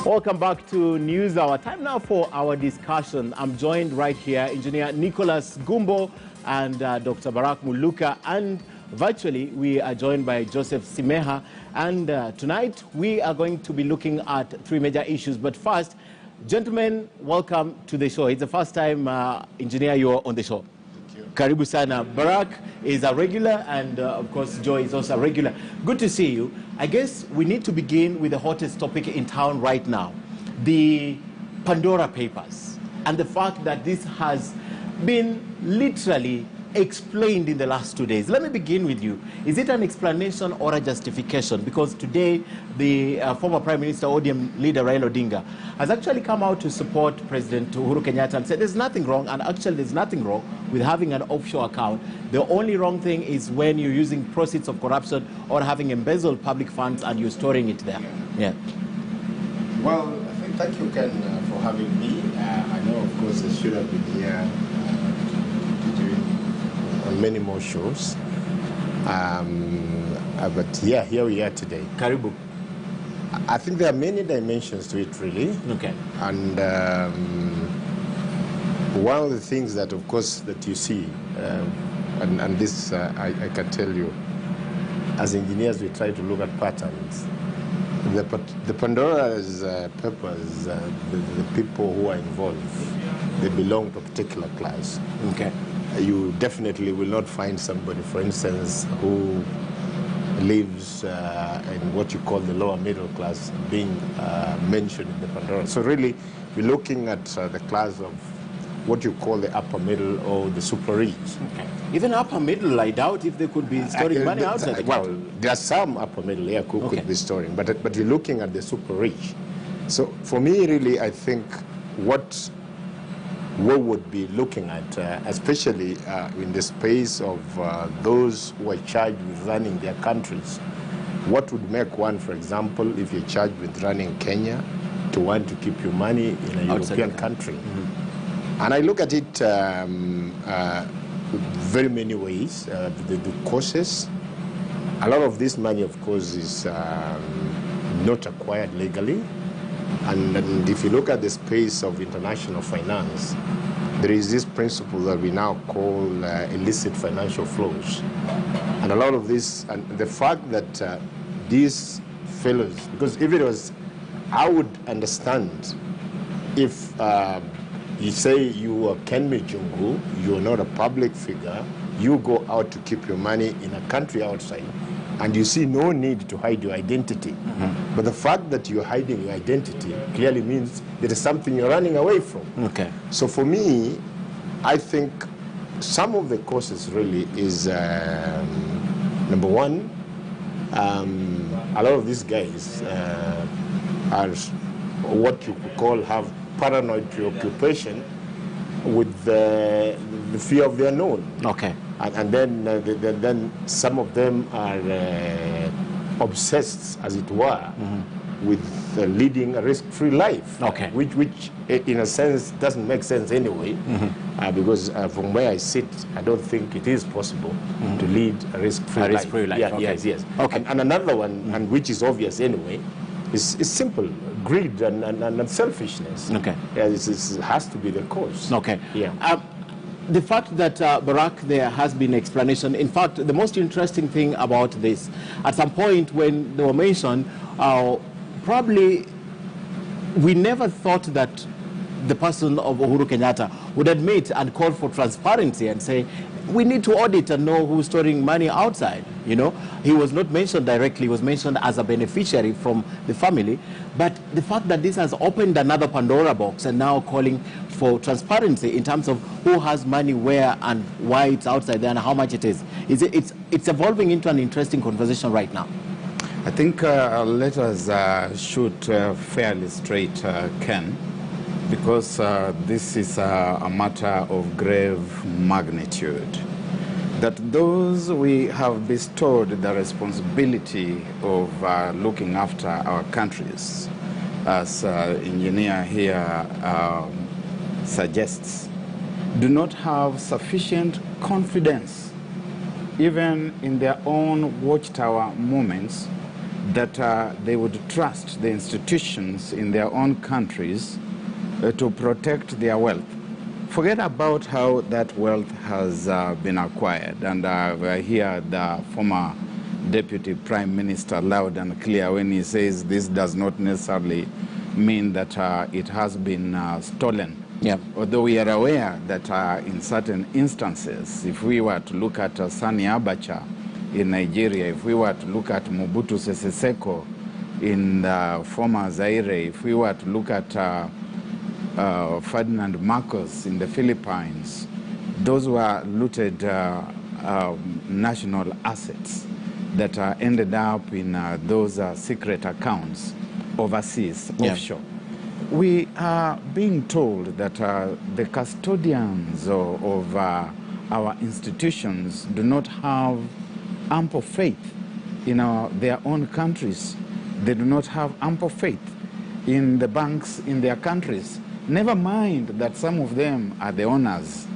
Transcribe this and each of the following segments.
Welcome back to News Hour. Time now for our discussion. I'm joined right here, Engineer Nicholas Gumbo and Dr. Barak Muluka, and virtually we are joined by Joseph Simeha. And tonight we are going to be looking at three major issues. But first, gentlemen, welcome to the show. It's the first time, Engineer, you're on the show. Karibu sana. Barak is a regular, and of course Joy is also a regular. Good to see you. I guess we need to begin with the hottest topic in town right now, the Pandora Papers, and the fact that this has been literally explained in the last 2 days. Let me begin with you. Is it an explanation or a justification? Because today the former Prime Minister, ODM leader Raila Odinga, has actually come out to support President Uhuru Kenyatta and said there's nothing wrong, and actually there's nothing wrong with having an offshore account. The only wrong thing is when you're using proceeds of corruption or having embezzled public funds and you're storing it there. Yeah. Well, I think thank you, Ken, for having me. I know, of course, I should have been here on many more shows. But yeah, here we are today. Karibu. I think there are many dimensions to it, really. Okay. And one of the things that, of course, that you see, and this I can tell you, as engineers, we try to look at patterns. The Pandora's Papers, the people who are involved, they belong to a particular class. Okay. You definitely will not find somebody, for instance, who lives in what you call the lower middle class being mentioned in the Pandora. So really, we're looking at the class of what you call the upper middle or the super rich. Okay. Even upper middle, I doubt if they could be storing money outside. Well, there are some upper middle here who could be storing, but you're looking at the super rich. So for me, really, I think what we would be looking at, especially in the space of those who are charged with running their countries. What would make one, for example, if you're charged with running Kenya, to want to keep your money in a European country? Mm-hmm. And I look at it very many ways. The causes. A lot of this money, of course, is not acquired legally. And if you look at the space of international finance, there is this principle that we now call illicit financial flows. And a lot of this, and the fact that these fellows, because if it was, I would understand if you say you are Ken Mijungu, you're not a public figure, you go out to keep your money in a country outside, and you see no need to hide your identity. Mm-hmm. But the fact that you're hiding your identity clearly means there is something you're running away from. Okay. So for me, I think some of the causes really is, number one, a lot of these guys are what you could call have paranoid preoccupation with the fear of the unknown. Okay. And then some of them are obsessed, as it were, mm-hmm. with leading a risk-free life. Okay. Which, in a sense, doesn't make sense anyway, mm-hmm. Because from where I sit, I don't think it is possible mm-hmm. to lead a risk-free life. Yeah, okay. Yes. Okay. And another one, mm-hmm. and which is obvious anyway, is simple. Greed and selfishness. Okay. Yeah, it has to be the cause. Okay. Yeah. The fact that, Barak, there has been explanation. In fact, the most interesting thing about this, at some point when they were mentioned, probably we never thought that the person of Uhuru Kenyatta would admit and call for transparency and say, we need to audit and know who's storing money outside. You know, he was not mentioned directly, he was mentioned as a beneficiary from the family. But the fact that this has opened another Pandora box and now calling for transparency in terms of who has money where and why it's outside there and how much it is. It's evolving into an interesting conversation right now. I think let us shoot fairly straight, Ken, because this is a matter of grave magnitude. That those we have bestowed the responsibility of looking after our countries, as engineer here suggests, do not have sufficient confidence, even in their own watchtower moments, that they would trust the institutions in their own countries to protect their wealth. Forget about how that wealth has been acquired. And I hear the former Deputy Prime Minister loud and clear when he says this does not necessarily mean that it has been stolen. Yeah. Although we are aware that in certain instances, if we were to look at Sani Abacha in Nigeria, if we were to look at Mobutu Sese Seko in the former Zaire, if we were to look at Ferdinand Marcos in the Philippines, those were looted national assets that ended up in those secret accounts overseas, offshore. We are being told that the custodians of our institutions do not have ample faith in their own countries. They do not have ample faith in the banks in their countries. Never mind that some of them are the owners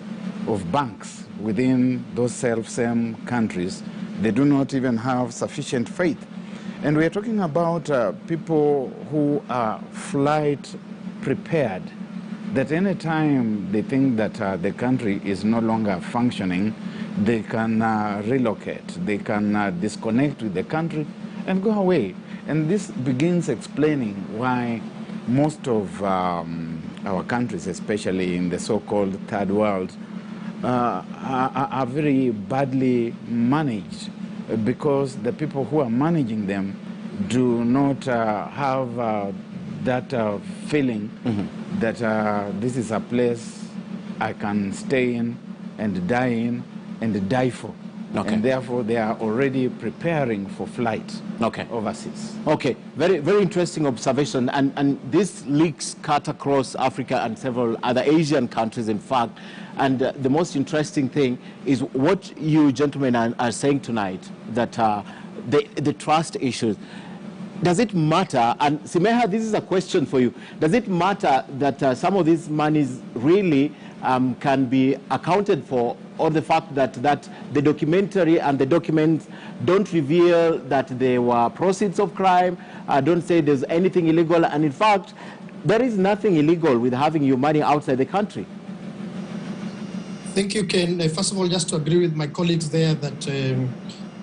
of banks within those same countries. They do not even have sufficient faith. And we are talking about people who are flight prepared, that any time they think that the country is no longer functioning, they can relocate, they can disconnect with the country and go away. And this begins explaining why most of our countries, especially in the so-called third world, are very badly managed, because the people who are managing them do not have that feeling that this is a place I can stay in and die for. Okay. And therefore they are already preparing for flight overseas. Okay, very, very interesting observation. And this leaks cut across Africa and several other Asian countries, in fact. And the most interesting thing is what you gentlemen are saying tonight, that the trust issues. Does it matter, and Simeha, this is a question for you, does it matter that some of these monies really can be accounted for, or the fact that the documentary and the documents don't reveal that they were proceeds of crime, don't say there's anything illegal, and in fact, there is nothing illegal with having your money outside the country? Thank you, Ken. First of all, just to agree with my colleagues there that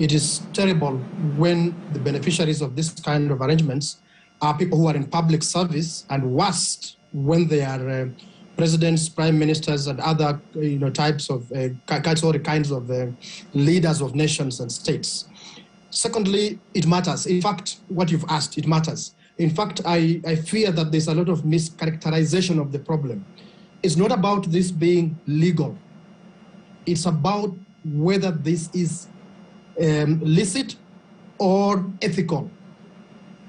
it is terrible when the beneficiaries of this kind of arrangements are people who are in public service, and worst when they are presidents, prime ministers, and other types of kinds of leaders of nations and states. Secondly, it matters. In fact, what you've asked, it matters. In fact, I fear that there's a lot of mischaracterization of the problem. It's not about this being legal. It's about whether this is licit or ethical.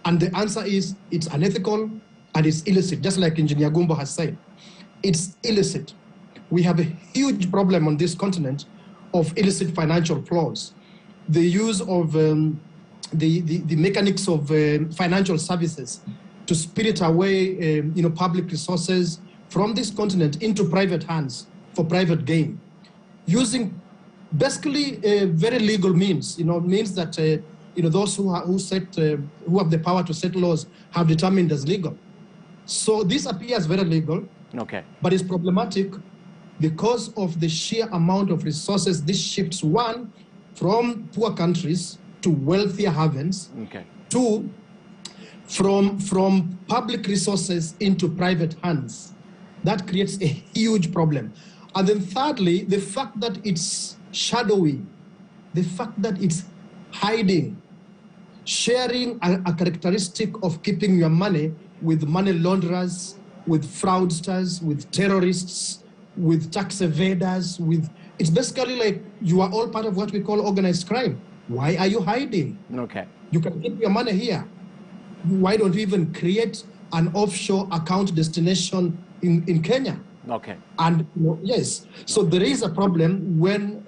And the answer is it's unethical and it's illicit, just like Engineer Gumbo has said. It's illicit. We have a huge problem on this continent of illicit financial flows. The use of the mechanics of financial services to spirit away public resources from this continent into private hands for private gain, using basically very legal means, means that those who have the power to set laws have determined as legal. So this appears very legal, but it's problematic because of the sheer amount of resources this shifts, one, from poor countries to wealthier havens, two, from public resources into private hands. That creates a huge problem. And then thirdly, the fact that it's shadowy, the fact that it's hiding, sharing a characteristic of keeping your money with money launderers, with fraudsters, with terrorists, with tax evaders, it's basically like you are all part of what we call organized crime. Why are you hiding? You can keep your money here. Why don't you even create an offshore account destination in Kenya? And yes, so there is a problem when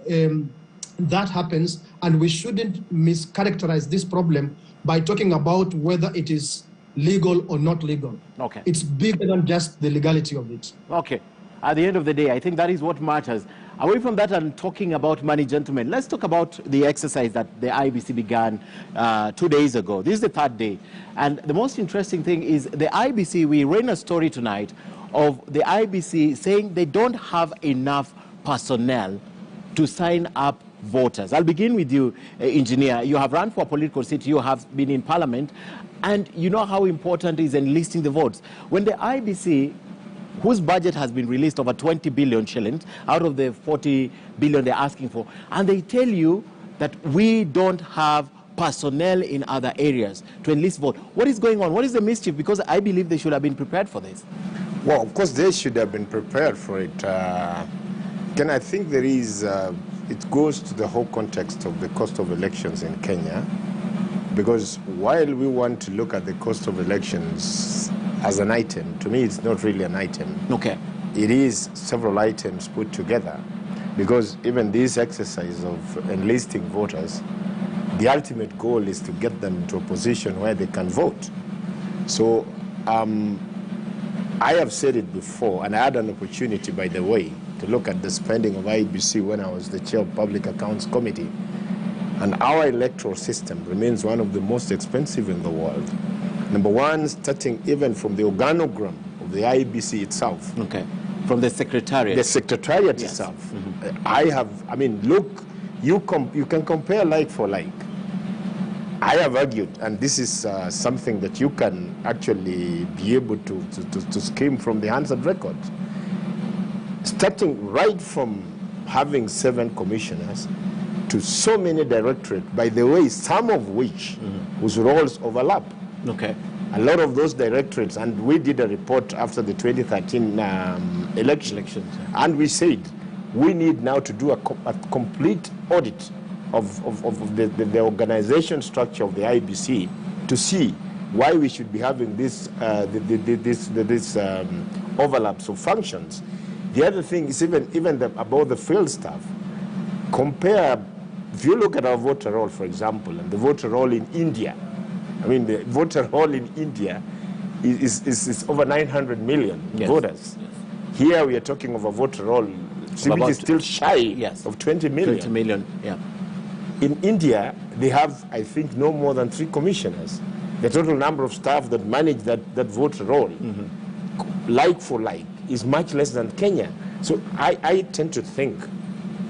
that happens, and we shouldn't mischaracterize this problem by talking about whether it is legal or not legal. It's bigger than just the legality of it. At the end of the day, I think that is what matters. away from that and talking about money, gentlemen, let's talk about the exercise that the IEBC began 2 days ago. This is the third day. And the most interesting thing is the IEBC, we ran a story tonight of the IEBC saying they don't have enough personnel to sign up voters. I'll begin with you, engineer. You have run for a political seat, you have been in parliament, and you know how important it is enlisting the votes. When the IEBC, whose budget has been released over 20 billion shillings out of the 40 billion they're asking for, and they tell you that we don't have personnel in other areas to enlist vote. What is going on? What is the mischief? Because I believe they should have been prepared for this. Well, of course, they should have been prepared for it. Ken, I think there is, it goes to the whole context of the cost of elections in Kenya, because while we want to look at the cost of elections as an item, to me it's not really an item. Okay. It is several items put together, because even this exercise of enlisting voters, the ultimate goal is to get them to a position where they can vote. So I have said it before, and I had an opportunity, by the way, to look at the spending of IEBC when I was the chair of Public Accounts Committee. And our electoral system remains one of the most expensive in the world. Number one, starting even from the organogram of the IEBC itself. Okay. From the secretariat. The secretariat yes. itself. Mm-hmm. I mean, look, you can compare like for like. I have argued, and this is something that you can actually be able to skim from the Hansard record. Starting right from having 7 commissioners to so many directorates, by the way, some of which whose roles overlap. Okay. A lot of those directorates, and we did a report after the 2013 elections, and we said we need now to do a complete audit of the organization structure of the IEBC to see why we should be having this overlaps of functions. The other thing is even about the field staff. Compare, if you look at our voter roll, for example, and the voter roll in India. I mean, the voter roll in India is over 900 million yes. voters. Yes. Here we are talking of a voter roll which is still shy yes. of 20 million. 20 million, yeah. In India, they have, I think, no more than 3 commissioners. The total number of staff that manage that voter roll, like for like, is much less than Kenya. So I tend to think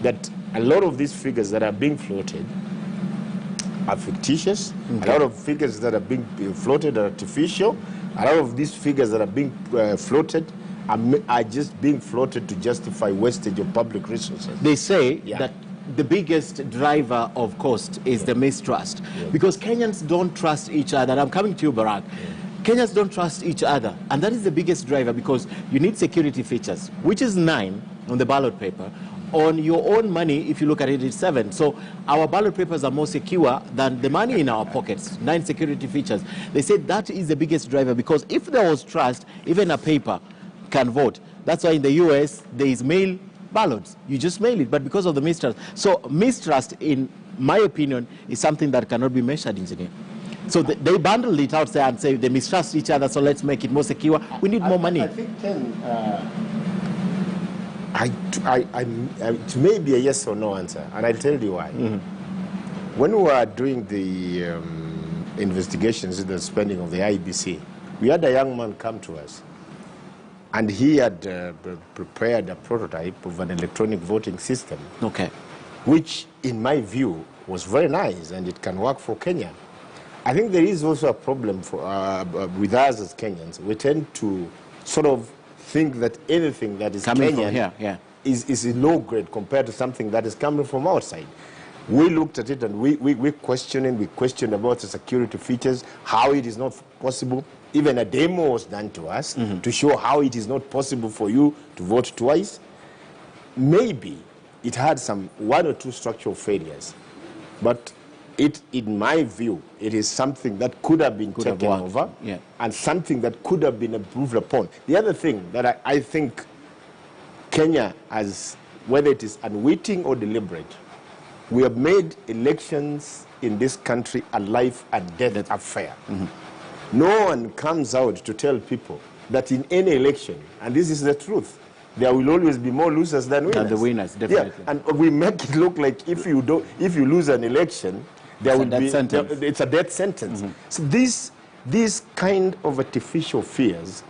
that a lot of these figures that are being floated are fictitious. Okay. A lot of figures that are being floated are artificial. A lot of these figures that are being floated are just being floated to justify wastage of public resources. They say that the biggest driver of cost is the mistrust, because Kenyans don't trust each other. And I'm coming to you, Barack. Kenyans don't trust each other, and that is the biggest driver, because you need security features, which is 9 on the ballot paper. On your own money, if you look at it, it's 7. So our ballot papers are more secure than the money in our pockets. 9 security features. They say that is the biggest driver, because if there was trust, even a paper can vote. That's why in the US there is mail ballots. You just mail it, but because of the mistrust. So mistrust, in my opinion, is something that cannot be measured, engineer. So they bundle it out there and say they mistrust each other, so let's make it more secure. We need more money. I think, Ken, it may be a yes or no answer, and I'll tell you why. When we were doing the investigations in the spending of the IEBC, we had a young man come to us, and he had prepared a prototype of an electronic voting system, which, in my view, was very nice, and it can work for Kenya. I think there is also a problem for, with us as Kenyans. We tend to sort of think that anything that is coming Kenyan from here, is in low grade compared to something that is coming from outside. We looked at it and we questioned about the security features, how it is not possible. Even a demo was done to us to show how it is not possible for you to vote twice. Maybe it had some 1 or 2 structural failures, but in my view, it is something that could have been taken over and something that could have been improved upon. The other thing that I think Kenya, as whether it is unwitting or deliberate, we have made elections in this country a life and death affair. No one comes out to tell people that in any election, and this is the truth, there will always be more losers than winners. Than the winners, definitely. Yeah, and we make it look like if you lose an election, there would be it's a death sentence. So these kind of artificial fears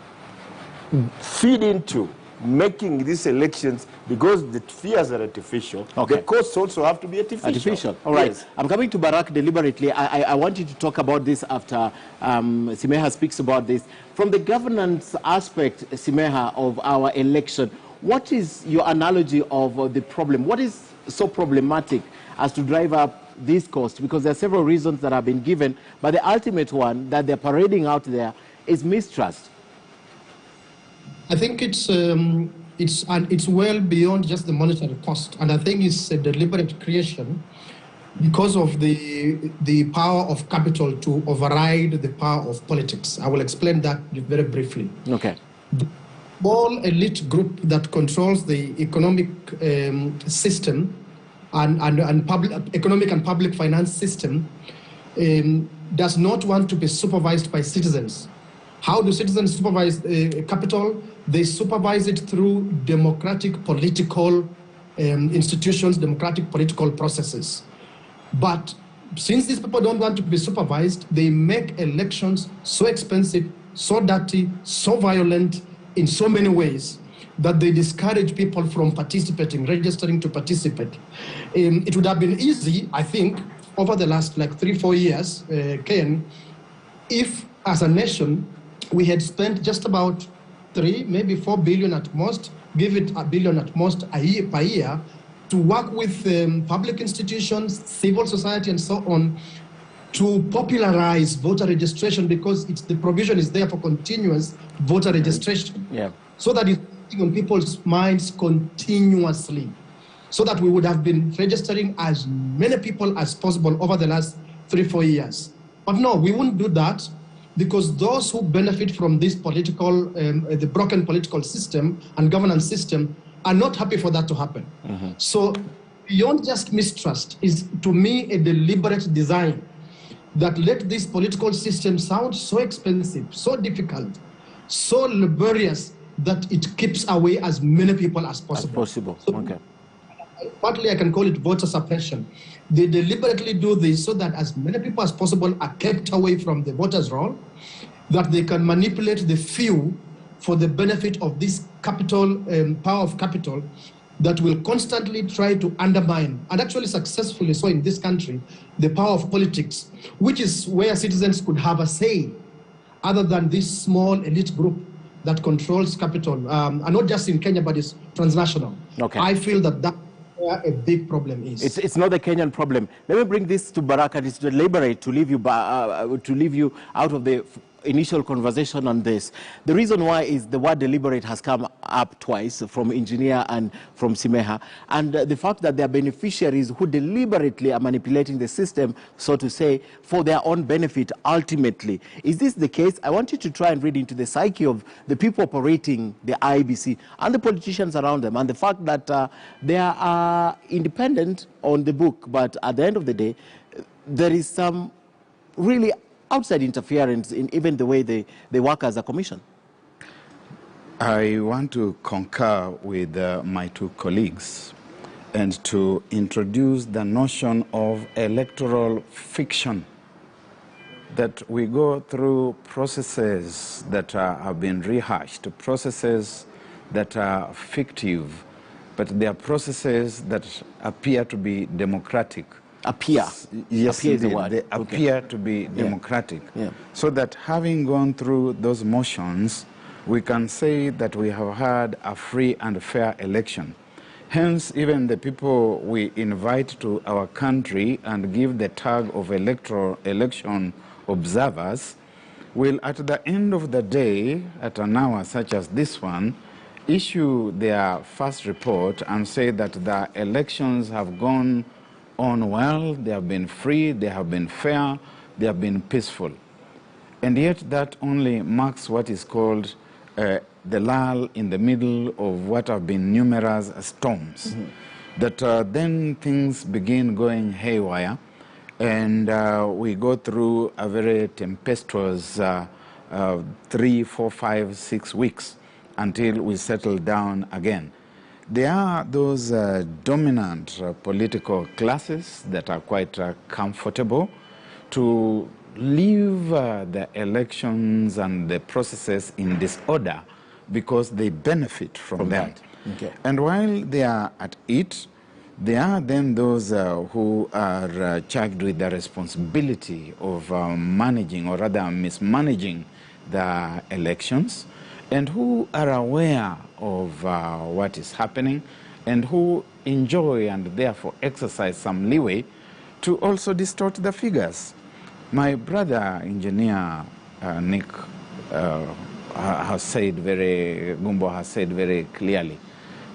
feed into making these elections, because the fears are artificial, the costs also have to be artificial. All right. Yes. I'm coming to Barak deliberately. I want you to talk about this after Simeha speaks about this. From the governance aspect, Simeha, of our election, what is your analogy of the problem? What is so problematic as to drive up these costs? Because there are several reasons that have been given, but the ultimate one that they're parading out there is mistrust. I think it's well beyond just the monetary cost, and I think it's a deliberate creation because of the power of capital to override the power of politics. I will explain that very briefly. Okay. The small elite group that controls the economic system and economic and public finance system does not want to be supervised by citizens. How do citizens supervise capital? They supervise it through democratic political institutions, democratic political processes. But since these people don't want to be supervised, they make elections so expensive, so dirty, so violent in so many ways that they discourage people from participating, registering to participate. It would have been easy, I think, over the last 3-4 years, Ken, if as a nation, we had spent just about 3, maybe 4 billion at most, give it $1 billion at most per year, to work with public institutions, civil society, and so on, to popularize voter registration, because the provision is there for continuous voter registration. Yeah. So that it's on people's minds continuously, so that we would have been registering as many people as possible over the last 3-4 years. But no, we wouldn't do that, because those who benefit from this the broken political system and governance system are not happy for that to happen. So beyond just mistrust is, to me, a deliberate design that let this political system sound so expensive, so difficult, so laborious, that it keeps away as many people as possible. So, partly I can call it voter suppression. They deliberately do this so that as many people as possible are kept away from the voters' roll, that they can manipulate the few for the benefit of this capital, power of capital, that will constantly try to undermine, and actually successfully so in this country, the power of politics, which is where citizens could have a say, other than this small elite group that controls capital, and not just in Kenya, but it's transnational. I feel that where a big problem is. It's not the Kenyan problem. Let me bring this to Barak, and it's deliberate to leave you out of the initial conversation on this. The reason why is the word deliberate has come up twice from engineer and from Simeha, and the fact that they are beneficiaries who deliberately are manipulating the system, so to say, for their own benefit ultimately. Is this the case? I want you to try and read into the psyche of the people operating the IEBC and the politicians around them, and the fact that they are independent on the book, but at the end of the day, there is some really outside interference in even the way they work as a commission. I want to concur with my two colleagues and to introduce the notion of electoral fiction, that we go through processes that have been rehashed, processes that are fictive, but they are processes that appear to be democratic. Appear? Yes, appear is the word. They appear to be democratic. So that having gone through those motions, we can say that we have had a free and fair election. Hence, even the people we invite to our country and give the tag of election observers will, at the end of the day, at an hour such as this one, issue their first report and say that the elections have gone on well, they have been free, they have been fair, they have been peaceful. And yet that only marks what is called the lull in the middle of what have been numerous storms. That then things begin going haywire, and we go through a very tempestuous 3, 4, 5, 6 weeks until we settle down again. There are those dominant political classes that are quite comfortable to leave the elections and the processes in disorder because they benefit from them. Okay. And while they are at it, there are then those who are charged with the responsibility of managing, or rather mismanaging, the elections, and who are aware of what is happening, and who enjoy and therefore exercise some leeway to also distort the figures. My brother, engineer Nick, has said Gumbo has said very clearly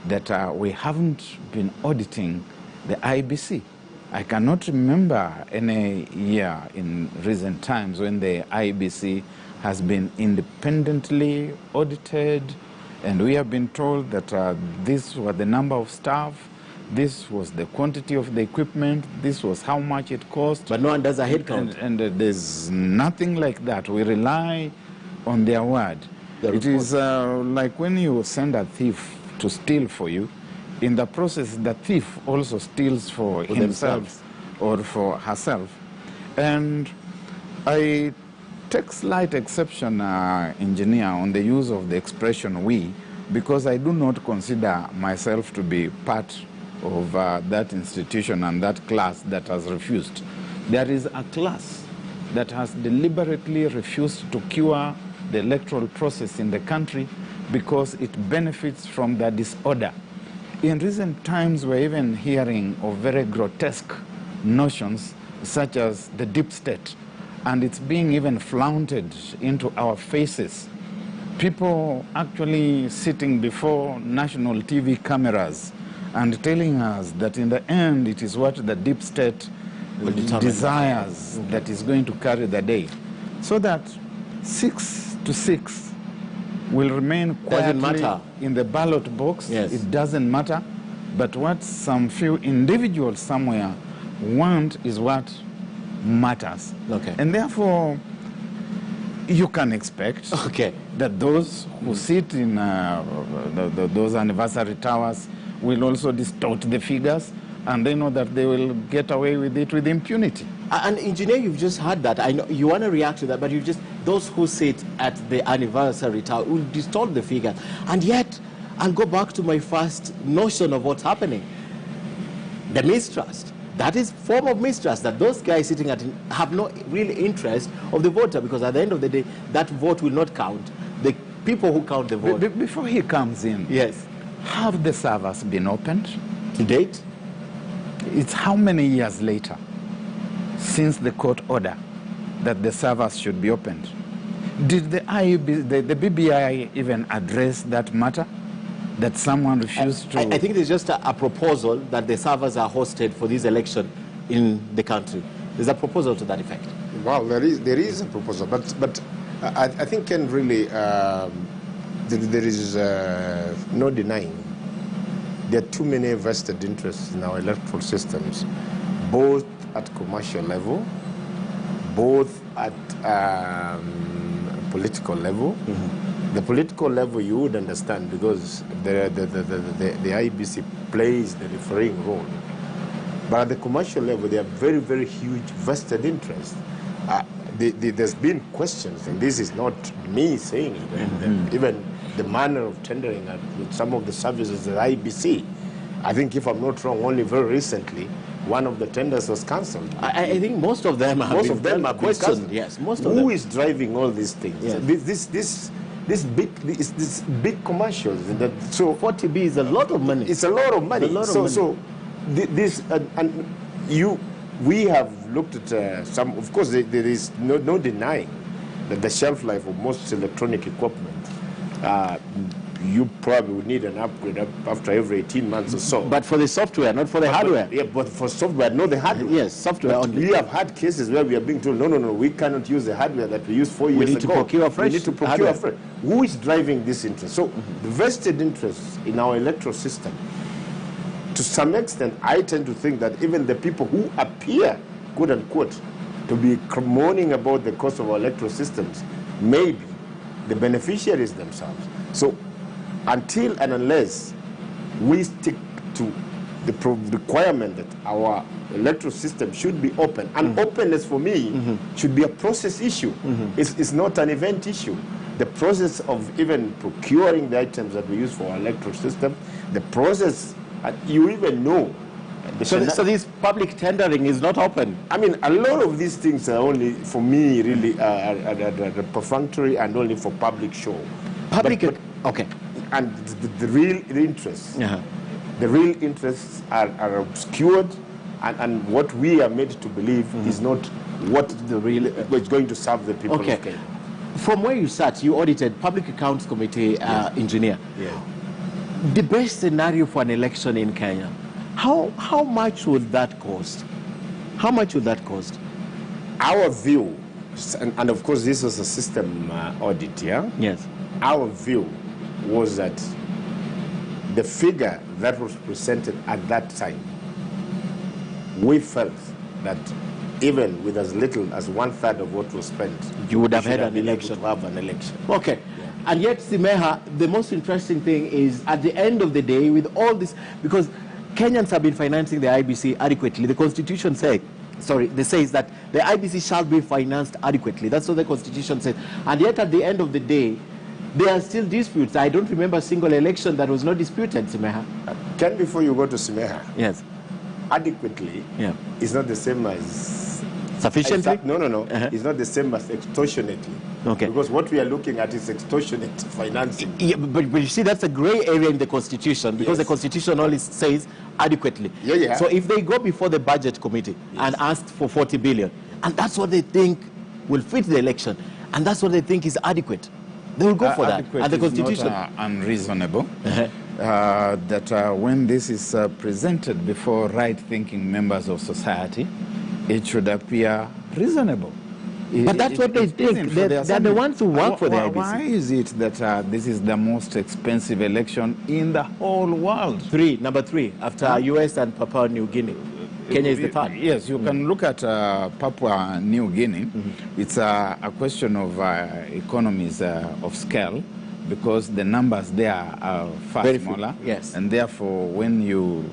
that we haven't been auditing the IEBC. I cannot remember any year in recent times when the IEBC has been independently audited, and we have been told that this was the number of staff, this was the quantity of the equipment, this was how much it cost. But no one does a head count. And there's nothing like that. We rely on their word. It is like when you send a thief to steal for you, in the process the thief also steals for himself or for herself. And I take slight exception, engineer, on the use of the expression we, because I do not consider myself to be part of that institution and that class that has refused. There is a class that has deliberately refused to cure the electoral process in the country because it benefits from the disorder. In recent times, we're even hearing of very grotesque notions such as the deep state, and it's being even flaunted into our faces. People actually sitting before national TV cameras and telling us that in the end it is what the deep state desires that is going to carry the day. So that 6 to 6 will remain quietly in the ballot box. Yes. It doesn't matter. But what some few individuals somewhere want is what matters. Okay. And therefore, you can expect that those who sit in those anniversary towers will also distort the figures, and they know that they will get away with it with impunity. And engineer, you've just heard that. I know you want to react to that, but those who sit at the anniversary tower will distort the figures. And yet, I'll go back to my first notion of what's happening. The mistrust. That is form of mistrust, that those guys sitting at it have no real interest of the voter, because at the end of the day, that vote will not count. The people who count the vote. Before he comes in, yes, have the servers been opened? To date? It's how many years later since the court order that the servers should be opened? Did the BBI even address that matter? That someone refused to... I think there's just a proposal that the servers are hosted for this election in the country. There's a proposal to that effect. Well, there is a proposal, but I think, Ken, really, there is no denying there are too many vested interests in our electoral systems, both at commercial level, both at political level. Mm-hmm. The political level you would understand, because the IEBC plays the refereeing role. But at the commercial level, there are very, very huge vested interests. There's been questions, and this is not me saying it, mm-hmm. Even the manner of tendering at some of the services at IEBC. I think, if I'm not wrong, only very recently, one of the tenders was cancelled. I think most of them have been questioned. Yes, most of them. Who is driving all these things? Yes. This big commercials. So 40B is a lot of money. It's a lot of money. We have looked at some. Of course, there is no denying that the shelf life of most electronic equipment, you probably would need an upgrade after every 18 months or so. But for the software, not for the hardware. But for software, not the hardware. Yes, software only. We have had cases where we are being told, no, we cannot use the hardware that we used 4 years ago. We need to procure fresh. We need to procure fresh. Who is driving this interest? So the vested interests in our electoral system, to some extent, I tend to think that even the people who appear, quote unquote, to be moaning about the cost of our electoral systems may be the beneficiaries themselves. So until and unless we stick to the requirement that our electoral system should be open. And openness for me should be a process issue. It's not an event issue. The process of even procuring the items that we use for our electoral system, the process, you even know. So this public tendering is not open? I mean, a lot of these things are only, for me, really perfunctory and only for public show. Public, okay. And the real interests, the real interests are obscured, and what we are made to believe is not what the real is going to serve the people of Kenya. From where you sat, you audited Public Accounts Committee engineer. The best scenario for an election in Kenya, how much would that cost? How much would that cost? Our view, and of course this was a system audit, Yes. Our view was that the figure that was presented at that time, we felt that even with as little as 1/3 of what was spent, you would have had an election. Okay. And yet, Simeha, the most interesting thing is at the end of the day, with all this, because Kenyans have been financing the IEBC adequately. The Constitution says that the IEBC shall be financed adequately. That's what the Constitution says. And yet, at the end of the day, there are still disputes. I don't remember a single election that was not disputed, Simeha. Ken, before you go to Simeha, yes, adequately is not the same as sufficiently? No. It's not the same as extortionately. Okay. Because what we are looking at is extortionate financing. Yeah, but you see, that's a gray area in the Constitution, because the Constitution only says adequately. So if they go before the Budget Committee and ask for 40 billion, and that's what they think will fit the election, and that's what they think is adequate, they will go for that. And the Constitution is not unreasonable. That when this is presented before right-thinking members of society, it should appear reasonable. But that's what they think. They're the ones who work for the IEBC. Why is it that this is the most expensive election in the whole world? Number three, after US and Papua New Guinea. Kenya is the third. Yes, you can look at Papua New Guinea. It's a question of economies of scale, because the numbers there are far smaller. Yes. And therefore, when you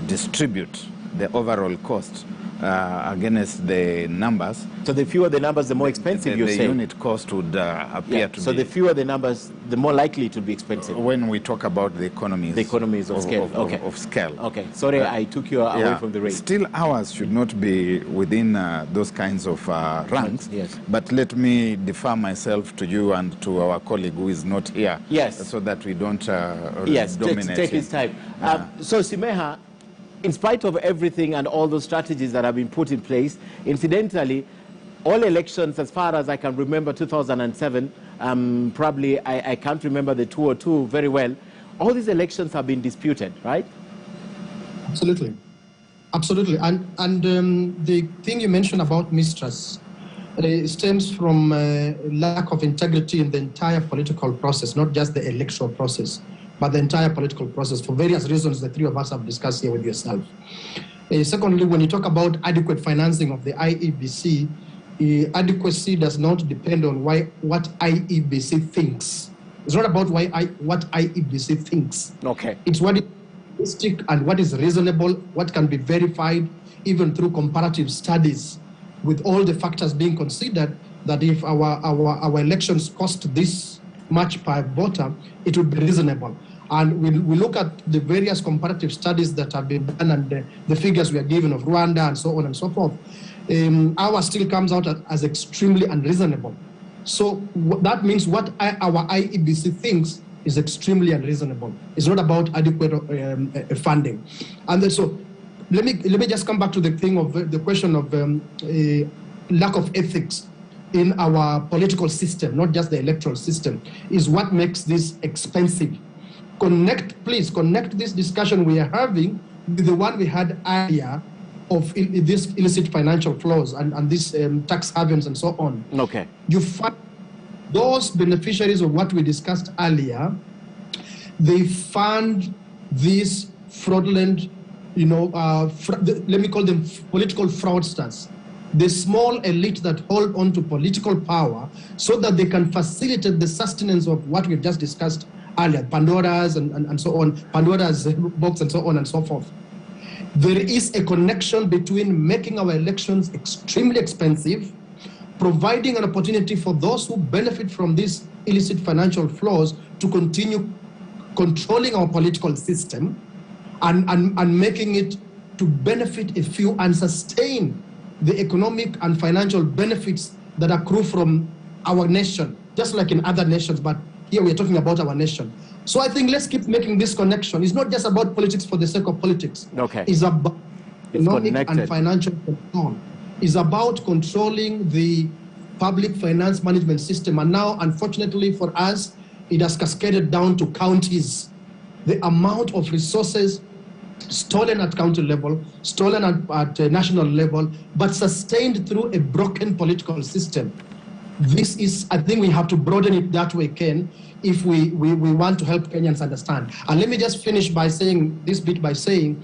distribute the overall cost against the numbers. So the fewer the numbers, the more expensive you're saying? The unit cost would appear to be. So the fewer the numbers, the more likely it will be expensive. When we talk about the economies. The economies of scale. Of scale. Okay. Sorry, I took you away from the race. Still, ours should not be within those kinds of ranks. Yes. But let me defer myself to you and to our colleague who is not here. Yes. So that we don't Take dominate his time. So Simeha, in spite of everything and all those strategies that have been put in place, incidentally, all elections, as far as I can remember, 2007, probably I can't remember the 202 very well, all these elections have been disputed, right? Absolutely. Absolutely. And the thing you mentioned about mistrust stems from lack of integrity in the entire political process, not just the electoral process, but the entire political process, for various reasons the three of us have discussed here with yourself. Secondly, when you talk about adequate financing of the IEBC, adequacy does not depend on what IEBC thinks. It's not about what IEBC thinks. Okay. It's what is realistic and what is reasonable, what can be verified, even through comparative studies, with all the factors being considered, that if our elections cost this much per voter, it would be reasonable. And we look at the various comparative studies that have been done and the figures we are given of Rwanda and so on and so forth. Ours still comes out as extremely unreasonable. So that means what our IEBC thinks is extremely unreasonable. It's not about adequate funding. And then, so let me just come back to the thing of the question of lack of ethics in our political system, not just the electoral system, is what makes this expensive. Please connect this discussion we are having with the one we had earlier of this illicit financial flows and these tax havens and so on. Okay. You find those beneficiaries of what we discussed earlier, they fund these fraudulent, let me call them political fraudsters, the small elite that hold on to political power so that they can facilitate the sustenance of what we've just discussed earlier, Pandora's and so on, Pandora's box and so on and so forth. There is a connection between making our elections extremely expensive, providing an opportunity for those who benefit from these illicit financial flows to continue controlling our political system and making it to benefit a few and sustain the economic and financial benefits that accrue from our nation, just like in other nations, but here we're talking about our nation. So I think let's keep making this connection. It's not just about politics for the sake of politics. Okay. It's about economic connected. and financial control. It's about controlling the public finance management system. And now, unfortunately for us, it has cascaded down to counties. The amount of resources stolen at county level, stolen at national level, but sustained through a broken political system. This is, I think we have to broaden it that way, Ken, if we want to help Kenyans understand. And let me just finish by saying this bit by saying,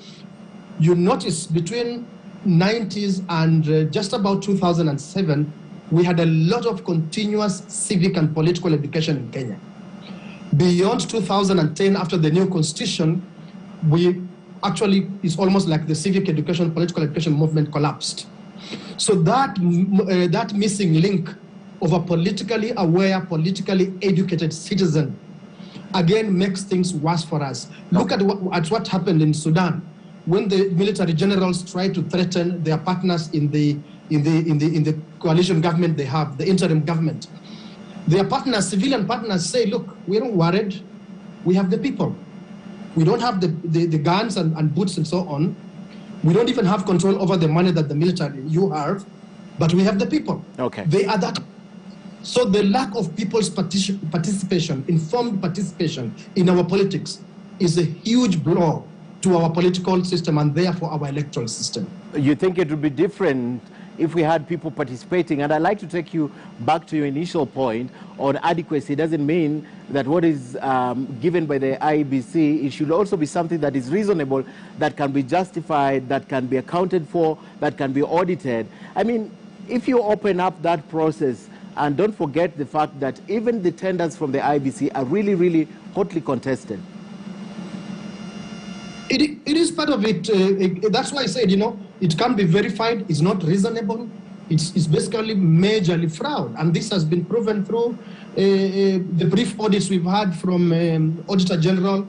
you notice between 90s and just about 2007, we had a lot of continuous civic and political education in Kenya. Beyond 2010, after the new constitution, we actually, it's almost like the civic education, political education movement collapsed. So that missing link of a politically aware, politically educated citizen, again, makes things worse for us. Look at what happened in Sudan when the military generals tried to threaten their partners in the coalition government they have, the interim government. Their partners, civilian partners, say, look, we're not worried. We have the people. We don't have the guns and boots and so on. We don't even have control over the money that the military you have, but we have the people. Okay. They are that. So the lack of people's participation, informed participation in our politics is a huge blow to our political system and therefore our electoral system. You think it would be different if we had people participating? And I'd like to take you back to your initial point on adequacy. It doesn't mean that what is given by the IEBC, it should also be something that is reasonable, that can be justified, that can be accounted for, that can be audited. I mean, if you open up that process, and don't forget the fact that even the tenders from the IEBC are really, really hotly contested. It is part of it. That's why I said, it can be verified. It's not reasonable. It's basically majorly fraud. And this has been proven through the brief audits we've had from Auditor General,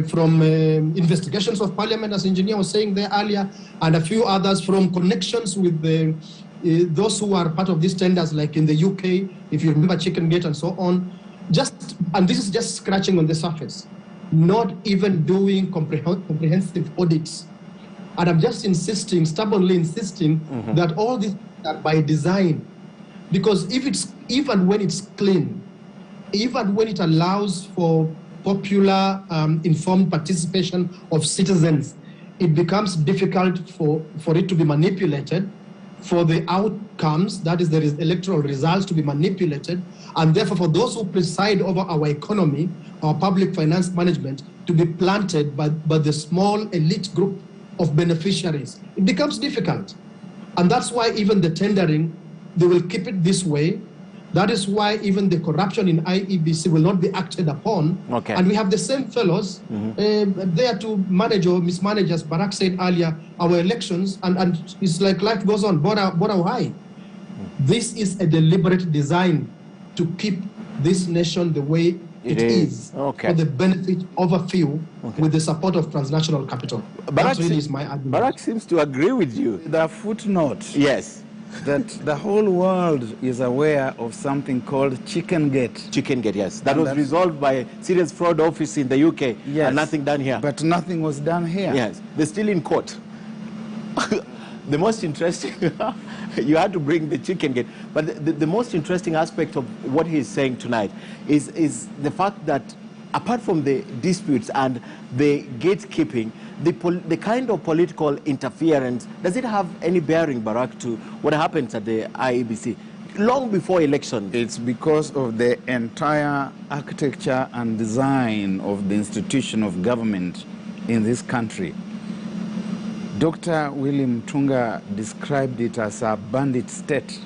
from investigations of Parliament, as Engineer was saying there earlier, and a few others from connections with those who are part of these tenders, like in the UK, if you remember Chicken Gate and so on. And this is just scratching on the surface, not even doing comprehensive audits. And I'm just stubbornly insisting that all these are by design. Because even when it's clean, even when it allows for popular informed participation of citizens, it becomes difficult for it to be manipulated, for the outcomes, that is the electoral results, to be manipulated, and therefore for those who preside over our economy, our public finance management, to be planted by the small elite group of beneficiaries. It becomes difficult. And that's why even the tendering, they will keep it this way. That is why even the corruption in IEBC will not be acted upon. Okay. And we have the same fellows there to manage or mismanage, as Barak said earlier, our elections, and it's like life goes on, bora high. This is a deliberate design to keep this nation the way it is for the benefit of a few with the support of transnational capital. That really is my argument. Barak seems to agree with you. The footnote. Yes. That the whole world is aware of something called Chicken Gate. Chicken Gate, yes. That was resolved by a serious fraud office in the UK, and nothing done here. But nothing was done here. Yes, they're still in court. The most interesting, you had to bring the Chicken Gate, but the most interesting aspect of what he's saying tonight is the fact that apart from the disputes and the gatekeeping, the kind of political interference, does it have any bearing, Barak, to what happens at the IEBC long before election? It's because of the entire architecture and design of the institution of government in this country. Dr. William Tunga described it as a bandit state,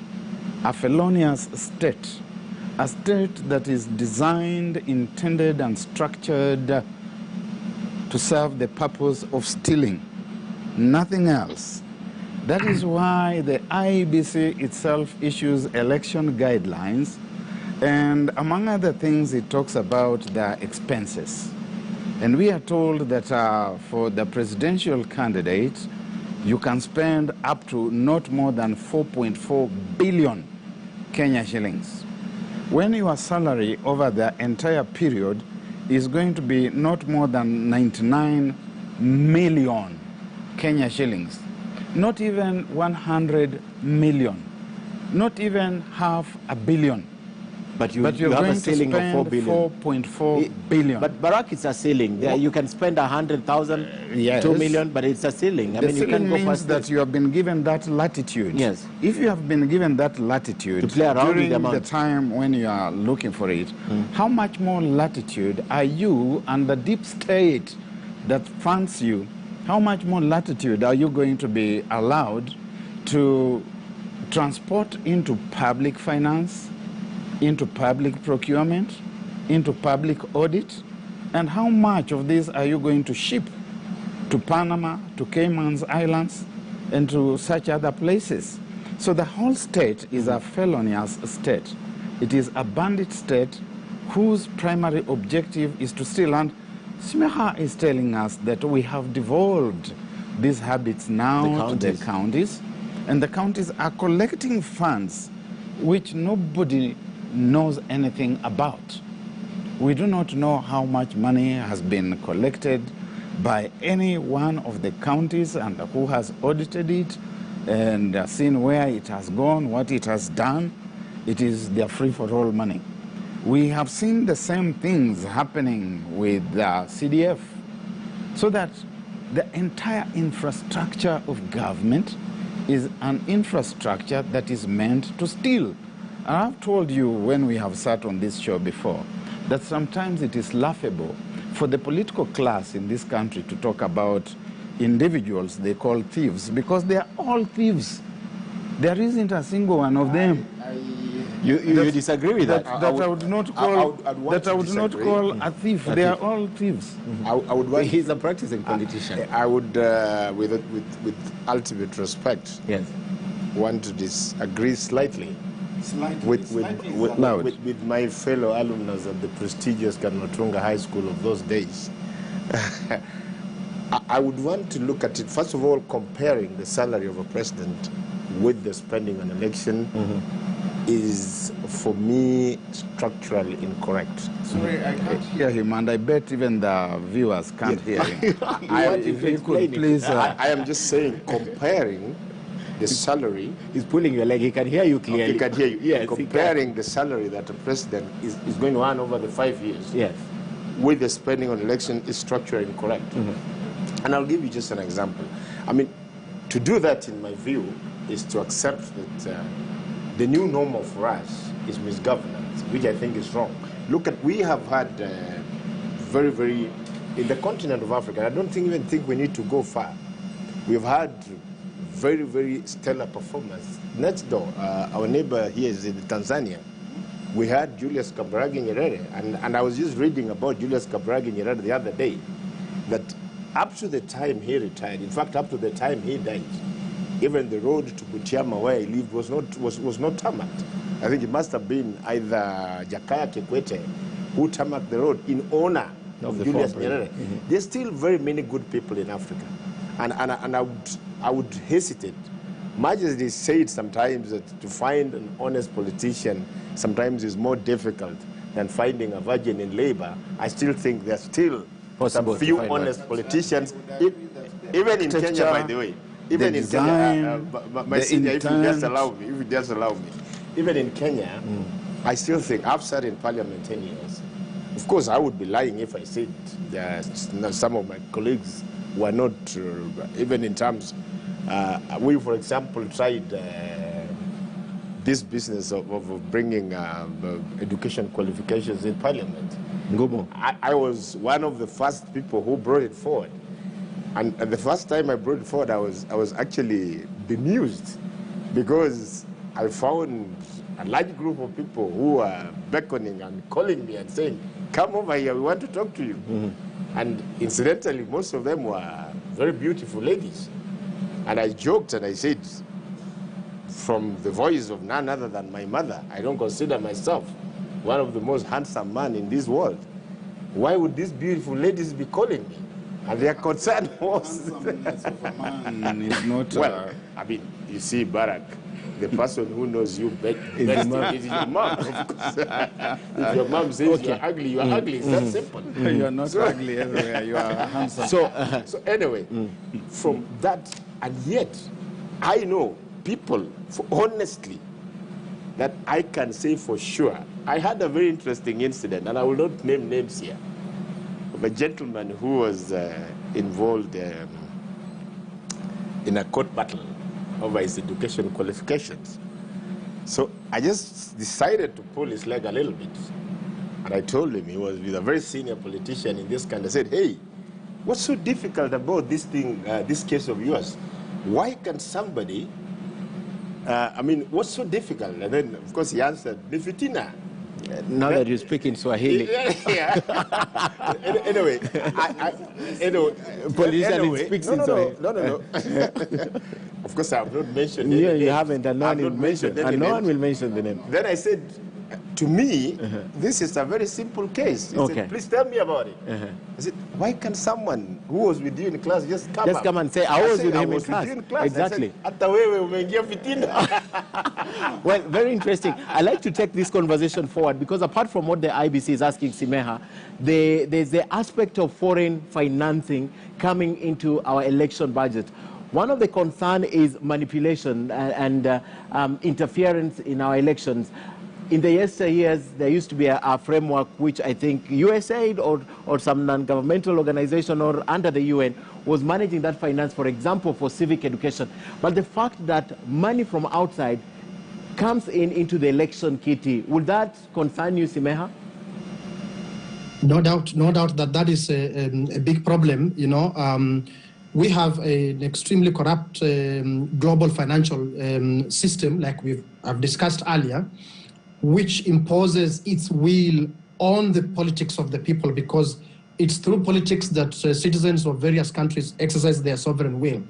a felonious state, a state that is designed, intended, and structured to serve the purpose of stealing, nothing else. That is why the IEBC itself issues election guidelines, and among other things, it talks about the expenses. And we are told that for the presidential candidate, you can spend up to not more than 4.4 billion Kenya shillings. When your salary over the entire period is going to be not more than 99 million Kenya shillings, not even 100 million, not even $500 million. But you're have going a to ceiling of 4 billion. 4.4 billion. But Barack, it's a ceiling. There you can spend 100,000, yes. 2 million, but it's a ceiling. The ceiling you can't go means past that this. you have been given that latitude. Yes. If you have been given that latitude To play around with during the amount. the time when you are looking for it, how much more latitude are you and the deep state that funds you, how much more latitude are you going to be allowed to transport into public finance, into public procurement, into public audit? And how much of this are you going to ship to Panama, to Cayman's Islands, and to such other places? So the whole state is a felonious state. It is a bandit state whose primary objective is to steal. And Smeha is telling us that we have devolved these habits now to the counties, and the counties are collecting funds which nobody knows anything about. We do not know how much money has been collected by any one of the counties and who has audited it and seen where it has gone, what it has done. It is their free-for-all money. We have seen the same things happening with the CDF, so that the entire infrastructure of government is an infrastructure that is meant to steal. And I've told you when we have sat on this show before that sometimes it is laughable for the political class in this country to talk about individuals they call thieves, because they are all thieves. There isn't a single one of them. You disagree with that? I would not call a thief. They are all thieves. I would want, he's a practicing politician. I would, with ultimate respect, yes, want to disagree slightly with my fellow alumnus at the prestigious Kanotunga High School of those days. I would want to look at it, first of all, comparing the salary of a president with the spending on election is, for me, structurally incorrect. Sorry, I can't hear him, and I bet even the viewers can't hear him. If you could please... I am just saying, comparing the salary... He's pulling your leg. He can hear you clearly. He can hear you. Yes, comparing the salary that a president is going to earn over the 5 years, yes, with the spending on election is structurally incorrect. And I'll give you just an example. I mean, to do that, in my view, is to accept that the new normal for us is misgovernance, which I think is wrong. Look at, we have had in the continent of Africa, I don't even think we need to go far. We've had very, very stellar performance. Next door, our neighbor here is in Tanzania. We had Julius Kambarage Nyerere, and I was just reading about Julius Kambarage Nyerere the other day, that up to the time he retired, in fact, up to the time he died, even the road to Butiama where he lived was not tarmacked. I think it must have been either Jakaya Kikwete who tarmacked the road in honor of Julius Nyerere. There's still very many good people in Africa, and I would hesitate, much as it is said sometimes that to find an honest politician sometimes is more difficult than finding a virgin in labor. I still think there's still some few honest politicians, even in Kenya, by the way. Even in Kenya, my senior, if you just allow me, even in Kenya, I still think, I've sat in parliament 10 years. Of course, I would be lying if I said that some of my colleagues were not, even in terms, we, for example, tried this business of bringing education qualifications in parliament. I was one of the first people who brought it forward. And the first time I brought it forward, I was actually bemused, because I found a large group of people who were beckoning and calling me and saying, come over here, we want to talk to you. And incidentally, most of them were very beautiful ladies. And I joked and I said, from the voice of none other than my mother, I don't consider myself one of the most handsome men in this world. Why would these beautiful ladies be calling me? And their concern was... Handsomeness of a man is not... Well, I mean, you see, Barack, the person who knows you best is your mom. Of course. If your mom says you're ugly, you're ugly. It's that simple. You're not ugly everywhere. You are handsome. So anyway, from that, and yet, I know people, honestly, that I can say for sure. I had a very interesting incident, and I will not name names here, of a gentleman who was involved in a court battle over his education qualifications. So I just decided to pull his leg a little bit. And I told him, he was with a very senior politician in this country. I said, hey, what's so difficult about this thing, this case of yours? Why can somebody, what's so difficult? And then, of course, he answered, Nifitina. Now that you speak in Swahili. Anyway, Politician speaks in Swahili. No. Of course, I have not mentioned any Yeah, you names. haven't, and no one will mention, and no one will mention the name. Then I said, to me, this is a very simple case. He said, please tell me about it. I said, why can someone who was with you in class just come up? Come and say, I was with him in class. Exactly. Well, very interesting. I like to take this conversation forward because apart from what the IBC is asking Simeha, there's the aspect of foreign financing coming into our election budget. One of the concerns is manipulation and interference in our elections. In the yesteryears, there used to be a framework which I think USAID or some non-governmental organization or under the UN was managing that finance, for example, for civic education. But the fact that money from outside comes into the election kitty, would that concern you, Simeha? No doubt that is a big problem. You know, we have an extremely corrupt global financial system, like I've discussed earlier, which imposes its will on the politics of the people, because it's through politics that citizens of various countries exercise their sovereign will.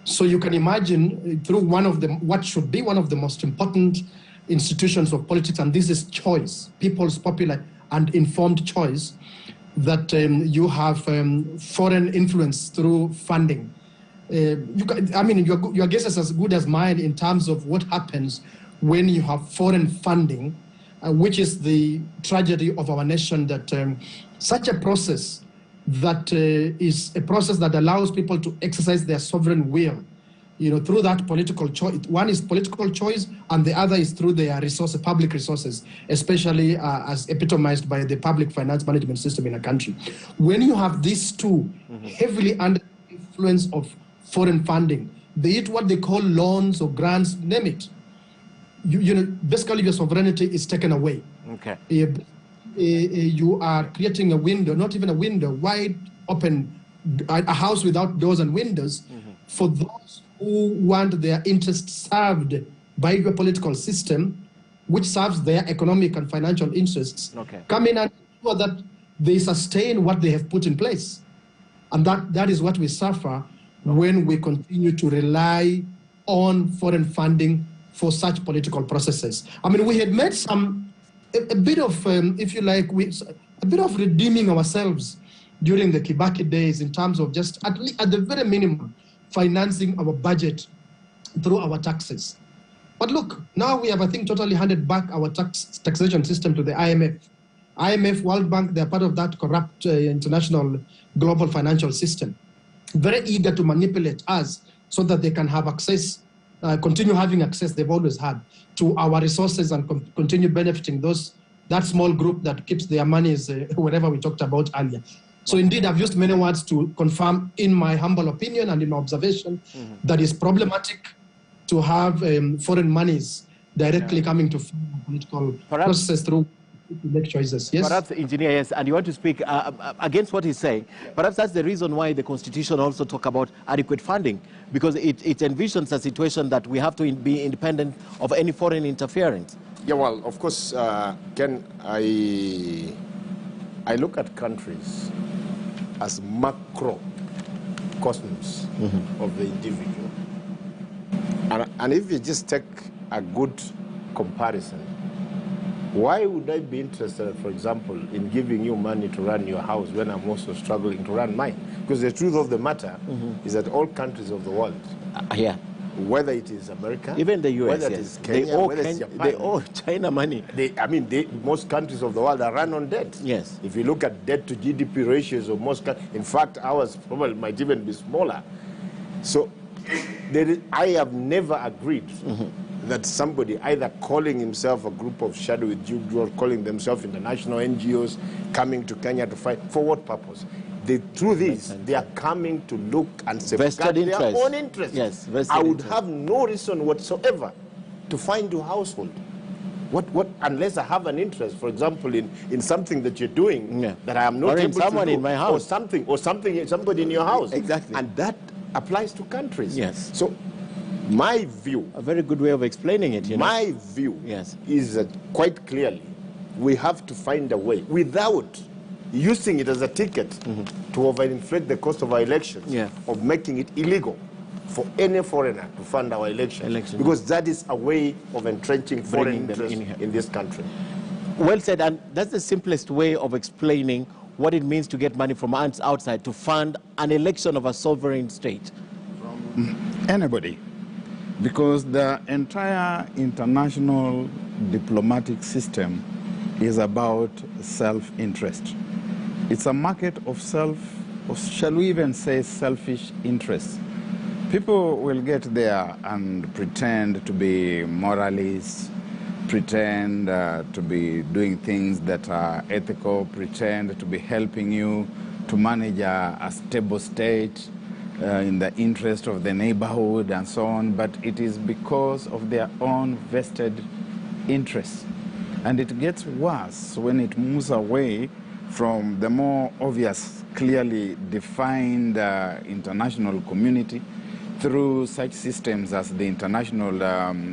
So you can imagine through what should be one of the most important institutions of politics, and this is choice, people's popular and informed choice, that you have foreign influence through funding. Your guess is as good as mine in terms of what happens when you have foreign funding, which is the tragedy of our nation, that such a process that is a process that allows people to exercise their sovereign will, you know, through that political choice. One is political choice, and the other is through their resources, public resources, especially as epitomized by the public finance management system in a country. When you have these two heavily under the influence of foreign funding, be it what they call loans or grants, name it, basically your sovereignty is taken away. Okay. You are creating a window, not even a window, wide open, a house without doors and windows for those who want their interests served by your political system, which serves their economic and financial interests, come in and ensure that they sustain what they have put in place. And that is what we suffer when we continue to rely on foreign funding for such political processes. I mean, we had made a bit of, if you like, a bit of redeeming ourselves during the Kibaki days in terms of just at the very minimum financing our budget through our taxes. But look, now we have, I think, totally handed back our taxation system to the IMF. IMF, World Bank, they're part of that corrupt international global financial system. Very eager to manipulate us so that they can have access, continue having access they've always had to our resources and continue benefiting that small group that keeps their monies, whatever we talked about earlier. So indeed, I've used many words to confirm, in my humble opinion and in my observation, that it's problematic to have foreign monies directly coming to political processes through to make choices. Yes? Perhaps, Engineer, yes, and you want to speak against what he's saying. Perhaps that's the reason why the Constitution also talk about adequate funding, because it envisions a situation that we have to be independent of any foreign interference. Yeah, well, of course, Ken, I look at countries as macrocosms of the individual. And if you just take a good comparison, why would I be interested, for example, in giving you money to run your house when I'm also struggling to run mine? Because the truth of the matter is that all countries of the world, whether it is America, even the US, whether it is Kenya, whether it's Japan, they owe China money. Most countries of the world are run on debt. Yes. If you look at debt to GDP ratios of most countries, in fact, ours probably might even be smaller. So I have agreed that somebody either calling himself a group of shadowy Jews, calling themselves international NGOs, coming to Kenya to fight, for what purpose? The truth is, they are coming to look and safeguard their own interests. Yes, I would have no reason whatsoever to find your household. Unless I have an interest, for example, in something that you're doing that I am not or able someone to do, in my house, somebody in your house. Exactly. And that applies to countries. Yes. So my view, a very good way of explaining it, my view is that quite clearly we have to find a way without using it as a ticket to overinflate the cost of our elections, of making it illegal for any foreigner to fund our elections. Because that is a way of entrenching foreign interests in this country. Well said, and that's the simplest way of explaining what it means to get money from outside to fund an election of a sovereign state. From anybody. Because the entire international diplomatic system is about self-interest. It's a market of shall we even say selfish interests. People will get there and pretend to be moralists, pretend to be doing things that are ethical, pretend to be helping you to manage a stable state in the interest of the neighborhood and so on, but it is because of their own vested interests. And it gets worse when it moves away from the more obvious, clearly defined international community through such systems as the international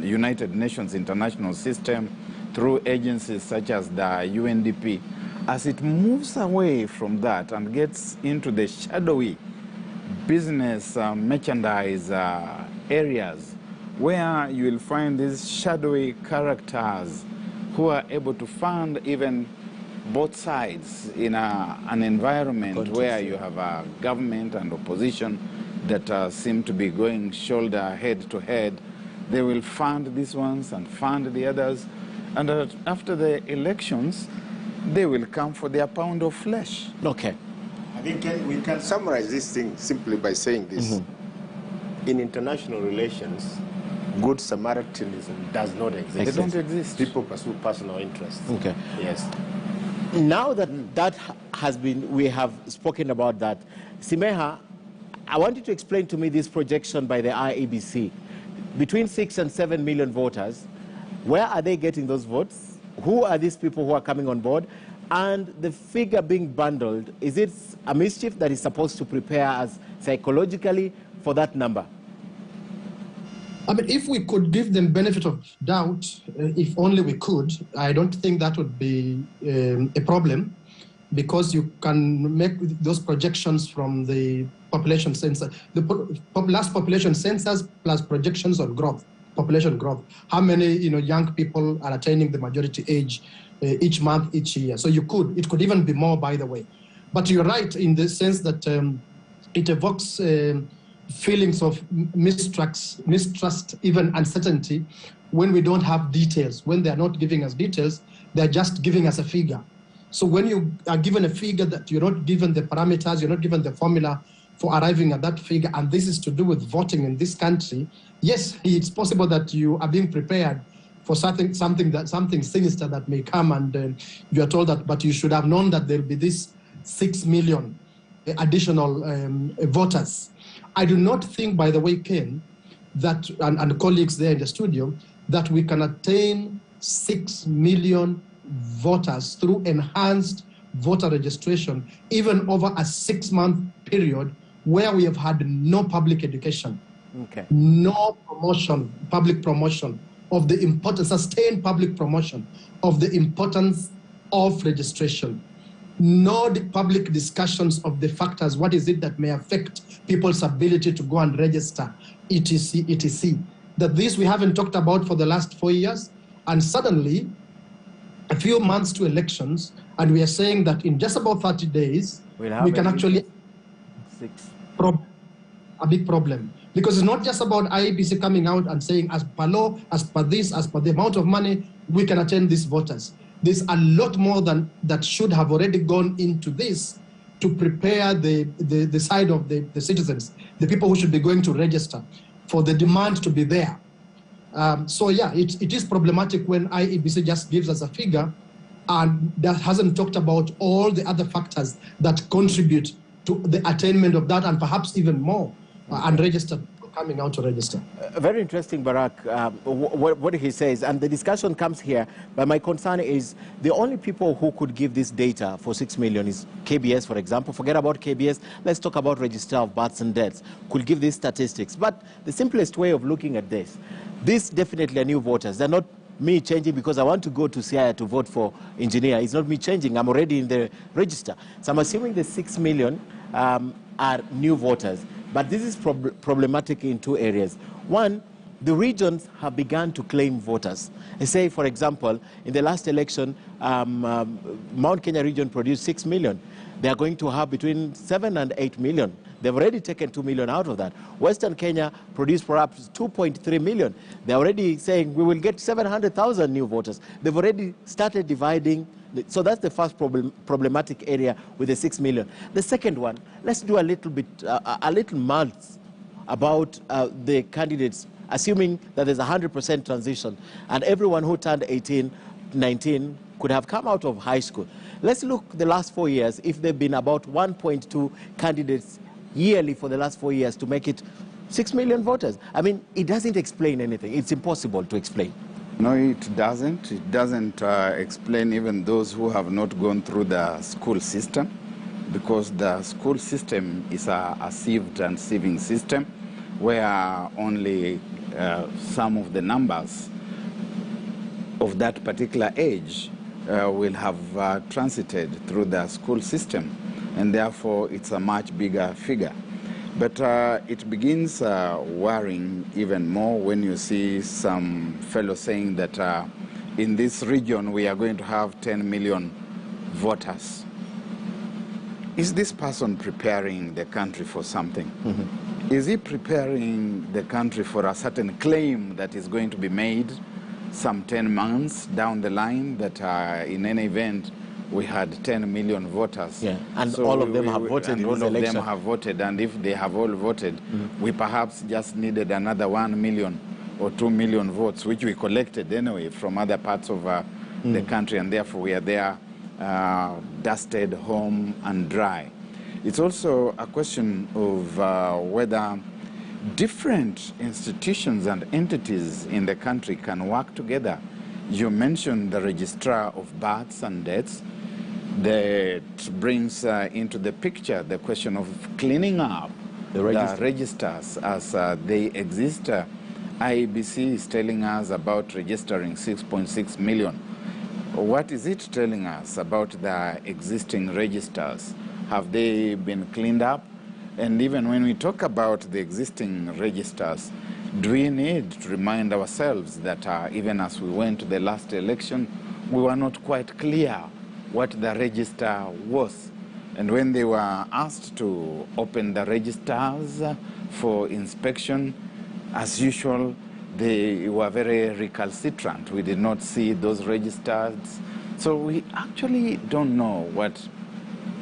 United Nations international system, through agencies such as the UNDP. As it moves away from that and gets into the shadowy business merchandise areas where you will find these shadowy characters who are able to fund even both sides in an environment where you have a government and opposition that seem to be going shoulder head to head. They will fund these ones and fund the others, and after the elections they will come for their pound of flesh. Okay. I think we can summarize this thing simply by saying this. In international relations, good Samaritanism does not exist. They don't exist. People pursue personal interests. Okay. Yes. Now that we have spoken about that, Simeha, I want you to explain to me this projection by the IEBC. Between 6 and 7 million voters, where are they getting those votes? Who are these people who are coming on board? And the figure being bundled, is it a mischief that is supposed to prepare us psychologically for that number? I mean, if we could give them benefit of doubt, if only we could, I don't think that would be a problem, because you can make those projections from the population census, the last population census plus projections on growth, population growth. How many young people are attaining the majority age each month, each year? So it could even be more, by the way. But you're right in the sense that it evokes feelings of mistrust, even uncertainty, when we don't have details. When they're not giving us details, they're just giving us a figure. So when you are given a figure that you're not given the parameters, you're not given the formula for arriving at that figure, and this is to do with voting in this country, yes, it's possible that you are being prepared for something sinister that may come, and you are told that, but you should have known that there will be this 6 million additional voters. I do not think, by the way, Ken, that, and colleagues there in the studio, that we can attain 6 million voters through enhanced voter registration, even over a 6-month period where we have had no public education, no promotion, public promotion of the importance, sustained public promotion of the importance of registration. No public discussions of the factors, what is it that may affect people's ability to go and register, etc., etc. That this we haven't talked about for the last 4 years, and suddenly, a few months to elections, and we are saying that in just about 30 days, we can actually a big problem. Because it's not just about IEBC coming out and saying, as per law, as per this, as per the amount of money, we can attend these voters. There's a lot more than that should have already gone into this to prepare the side of the citizens, the people who should be going to register, for the demand to be there. So yeah, it is problematic when IEBC just gives us a figure and that hasn't talked about all the other factors that contribute to the attainment of that, and perhaps even more, unregistered people coming out to register. Very interesting, Barak, what he says, and the discussion comes here, but my concern is the only people who could give this data for 6 million is KBS, for example. Forget about KBS, let's talk about Register of Births and Deaths, could give these statistics. But the simplest way of looking at this definitely are new voters. They're not me changing because I want to go to Siaya to vote for engineer. It's not me changing, I'm already in the register. So I'm assuming the 6 million are new voters. But this is problematic in 2 areas. One, the regions have begun to claim voters. I say, for example, in the last election, Mount Kenya region produced 6 million. They are going to have between 7 and 8 million. They've already taken 2 million out of that. Western Kenya produced perhaps 2.3 million. They're already saying we will get 700,000 new voters. They've already started dividing. So that's the first problematic area with the 6 million. The second one, let's do a little maths about the candidates, assuming that there's 100% transition and everyone who turned 18, 19 could have come out of high school. Let's look the last 4 years, if there have been about 1.2 candidates yearly for the last 4 years to make it 6 million voters. I mean, it doesn't explain anything. It's impossible to explain. No, it doesn't. It doesn't explain even those who have not gone through the school system, because the school system is a sieved and sieving system where only some of the numbers of that particular age will have transited through the school system, and therefore it's a much bigger figure. But it begins worrying even more when you see some fellow saying that in this region we are going to have 10 million voters. Is this person preparing the country for something? Mm-hmm. Is he preparing the country for a certain claim that is going to be made some 10 months down the line, that in any event we had 10 million voters. Yeah, and so all of them have voted in this election. All of them have voted, and if they have all voted, we perhaps just needed another 1 million or 2 million votes, which we collected anyway from other parts of the country, and therefore we are there dusted, home and dry. It's also a question of whether different institutions and entities in the country can work together. You mentioned the Registrar of Births and Deaths. That brings into the picture the question of cleaning up the registers as they exist. IEBC is telling us about registering 6.6 million. What is it telling us about the existing registers? Have they been cleaned up? And even when we talk about the existing registers, do we need to remind ourselves that even as we went to the last election, we were not quite clear what the register was? And when they were asked to open the registers for inspection, as usual, they were very recalcitrant. We did not see those registers. So we actually don't know what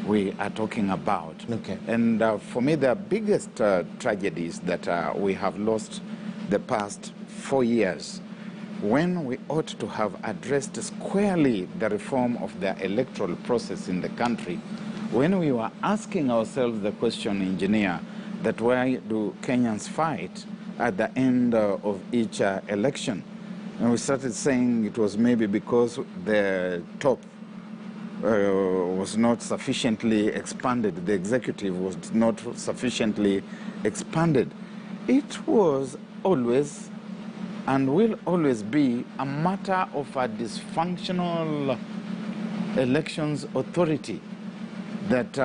we are talking about. Okay. And for me, the biggest tragedy is that we have lost the past 4 years, when we ought to have addressed squarely the reform of the electoral process in the country, when we were asking ourselves the question, engineer, that why do Kenyans fight at the end of each election? And we started saying it was maybe because the top was not sufficiently expanded, the executive was not sufficiently expanded. It was always and will always be a matter of a dysfunctional elections authority that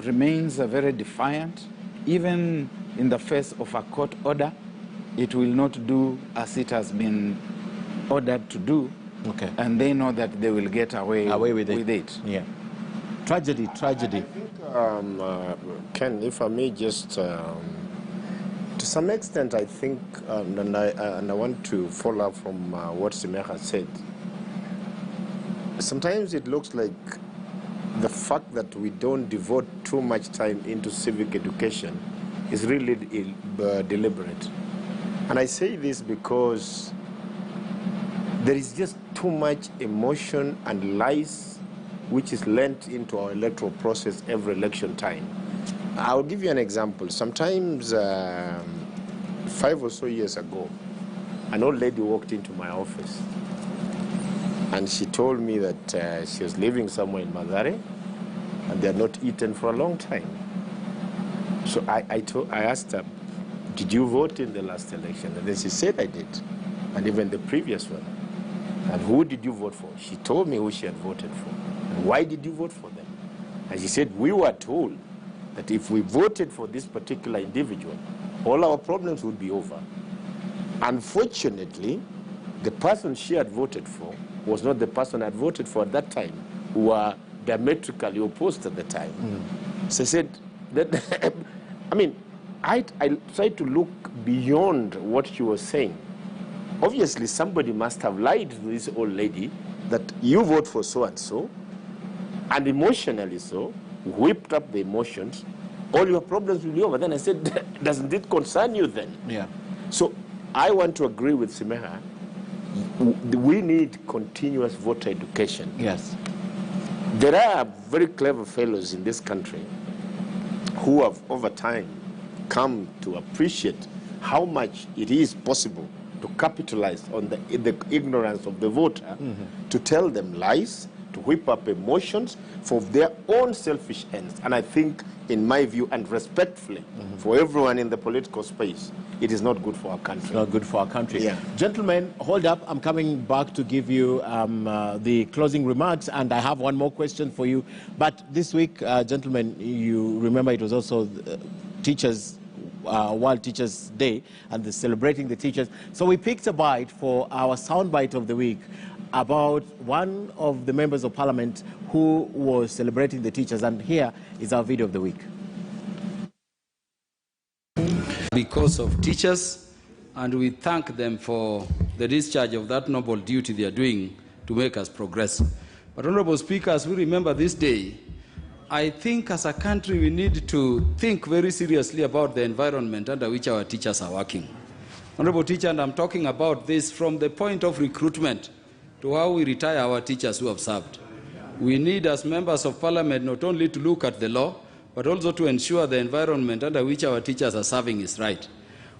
remains very defiant. Even in the face of a court order, it will not do as it has been ordered to do. Okay. And they know that they will get away with it. Yeah. Tragedy. I think, Ken, if I may just, to some extent, I think, and I want to follow up from what Simeha said. Sometimes it looks like the fact that we don't devote too much time into civic education is really deliberate. And I say this because there is just too much emotion and lies which is lent into our electoral process every election time. I'll give you an example. Sometimes 5 or so years ago, an old lady walked into my office and she told me that she was living somewhere in Mathare and they had not eaten for a long time. So I asked her, did you vote in the last election? And then she said, I did, and even the previous one. And who did you vote for? She told me who she had voted for. And why did you vote for them? And she said, we were told that if we voted for this particular individual, all our problems would be over. Unfortunately, the person she had voted for was not the person I had voted for at that time, who were diametrically opposed at the time. So I said, that I mean, I tried to look beyond what she was saying. Obviously, somebody must have lied to this old lady that you vote for so-and-so, and emotionally so, whipped up the emotions, all your problems will be over. Then I said, doesn't it concern you then? Yeah. So I want to agree with Simeha. We need continuous voter education. Yes. There are very clever fellows in this country who have, over time, come to appreciate how much it is possible to capitalize on the ignorance of the voter, to tell them lies, to whip up emotions for their own selfish ends. And I think, in my view, and respectfully, for everyone in the political space, it is not good for our country. It's not good for our country. Yeah. Gentlemen, hold up. I'm coming back to give you the closing remarks, and I have one more question for you. But this week, gentlemen, you remember it was also World Teachers Day, and the celebrating the teachers. So we picked a bite for our soundbite of the week about one of the members of parliament who was celebrating the teachers, and here is our video of the week. Because of teachers, and we thank them for the discharge of that noble duty they are doing to make us progress. But Honorable Speaker, as we remember this day, I think as a country we need to think very seriously about the environment under which our teachers are working. Honorable Teacher, and I'm talking about this from the point of recruitment to how we retire our teachers who have served. We need, as members of parliament, not only to look at the law, but also to ensure the environment under which our teachers are serving is right.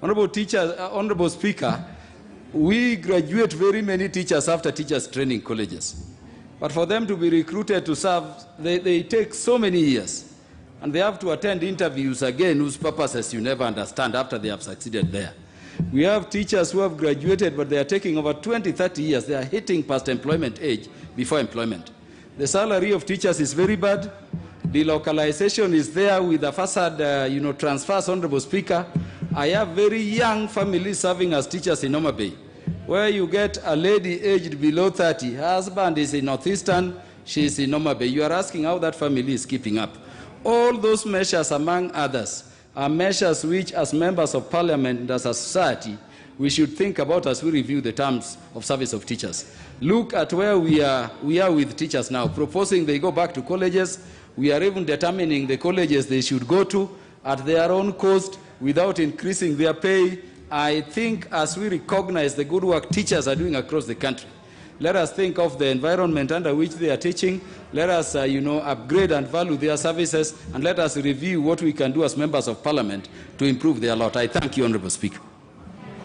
Honorable Speaker, we graduate very many teachers after teachers training colleges. But for them to be recruited to serve, they take so many years. And they have to attend interviews again whose purposes you never understand after they have succeeded there. We have teachers who have graduated, but they are taking over 20, 30 years. They are hitting past employment age before employment. The salary of teachers is very bad. Delocalization is there with the facade, transfers, Honorable Speaker. I have very young families serving as teachers in Homa Bay, where you get a lady aged below 30. Her husband is in Northeastern, she is in Homa Bay. You are asking how that family is keeping up. All those measures, among others, are measures which, as members of parliament and as a society, we should think about as we review the terms of service of teachers. Look at where we are with teachers now, proposing they go back to colleges. We are even determining the colleges they should go to at their own cost without increasing their pay. I think as we recognize the good work teachers are doing across the country, let us think of the environment under which they are teaching. Let us, upgrade and value their services, and let us review what we can do as members of parliament to improve their lot. I thank you, Honorable Speaker.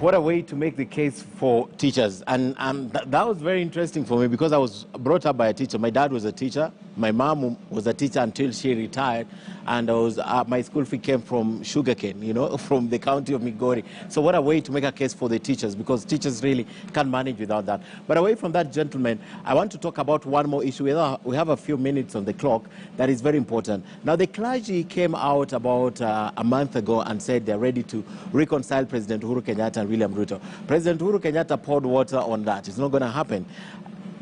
What a way to make the case for teachers. And that was very interesting for me because I was brought up by a teacher. My dad was a teacher. My mom was a teacher until she retired. And my school fee came from sugarcane, you know, from the county of Migori. So what a way to make a case for the teachers, because teachers really can't manage without that. But away from that, gentlemen, I want to talk about one more issue. We have a few minutes on the clock that is very important. Now, the clergy came out about a month ago and said they're ready to reconcile President Uhuru Kenyatta and William Ruto. President Uhuru Kenyatta poured water on that. It's not going to happen.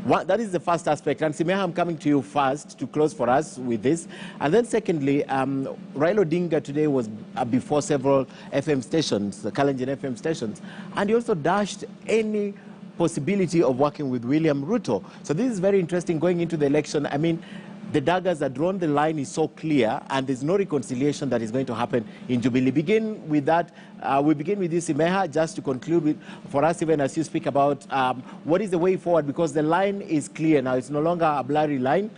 That is the first aspect. And Simeha, I'm coming to you first to close for us with this. And then secondly, Raila Odinga today was before several FM stations, the Kalenjin FM stations, and he also dashed any possibility of working with William Ruto. So this is very interesting going into the election. I mean, the daggers are drawn, the line is so clear, and there's no reconciliation that is going to happen in Jubilee. Begin with that. We begin with this, Simeha, just to conclude with, for us, even as you speak about what is the way forward, because the line is clear now. It's no longer a blurry line.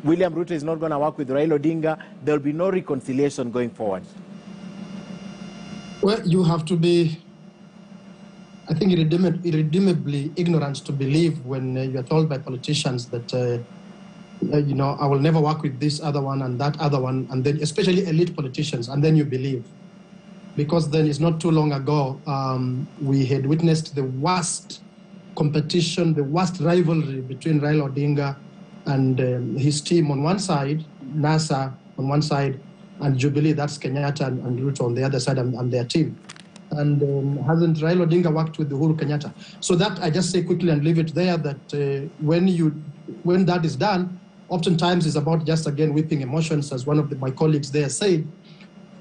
William Ruto is not going to work with Raila Odinga. There will be no reconciliation going forward. Well, you have to be, I think, irredeemably ignorant to believe when you are told by politicians that you know, I will never work with this other one and that other one, and then especially elite politicians, and then you believe. Because then it's not too long ago, we had witnessed the worst competition, the worst rivalry between Raila Odinga and his team on one side, NASA on one side, and Jubilee, that's Kenyatta and Ruto on the other side, and their team. And hasn't Raila Odinga worked with Uhuru Kenyatta? So that, I just say quickly and leave it there, that when that is done, oftentimes it's about just, again, whipping emotions, as one of my colleagues there said,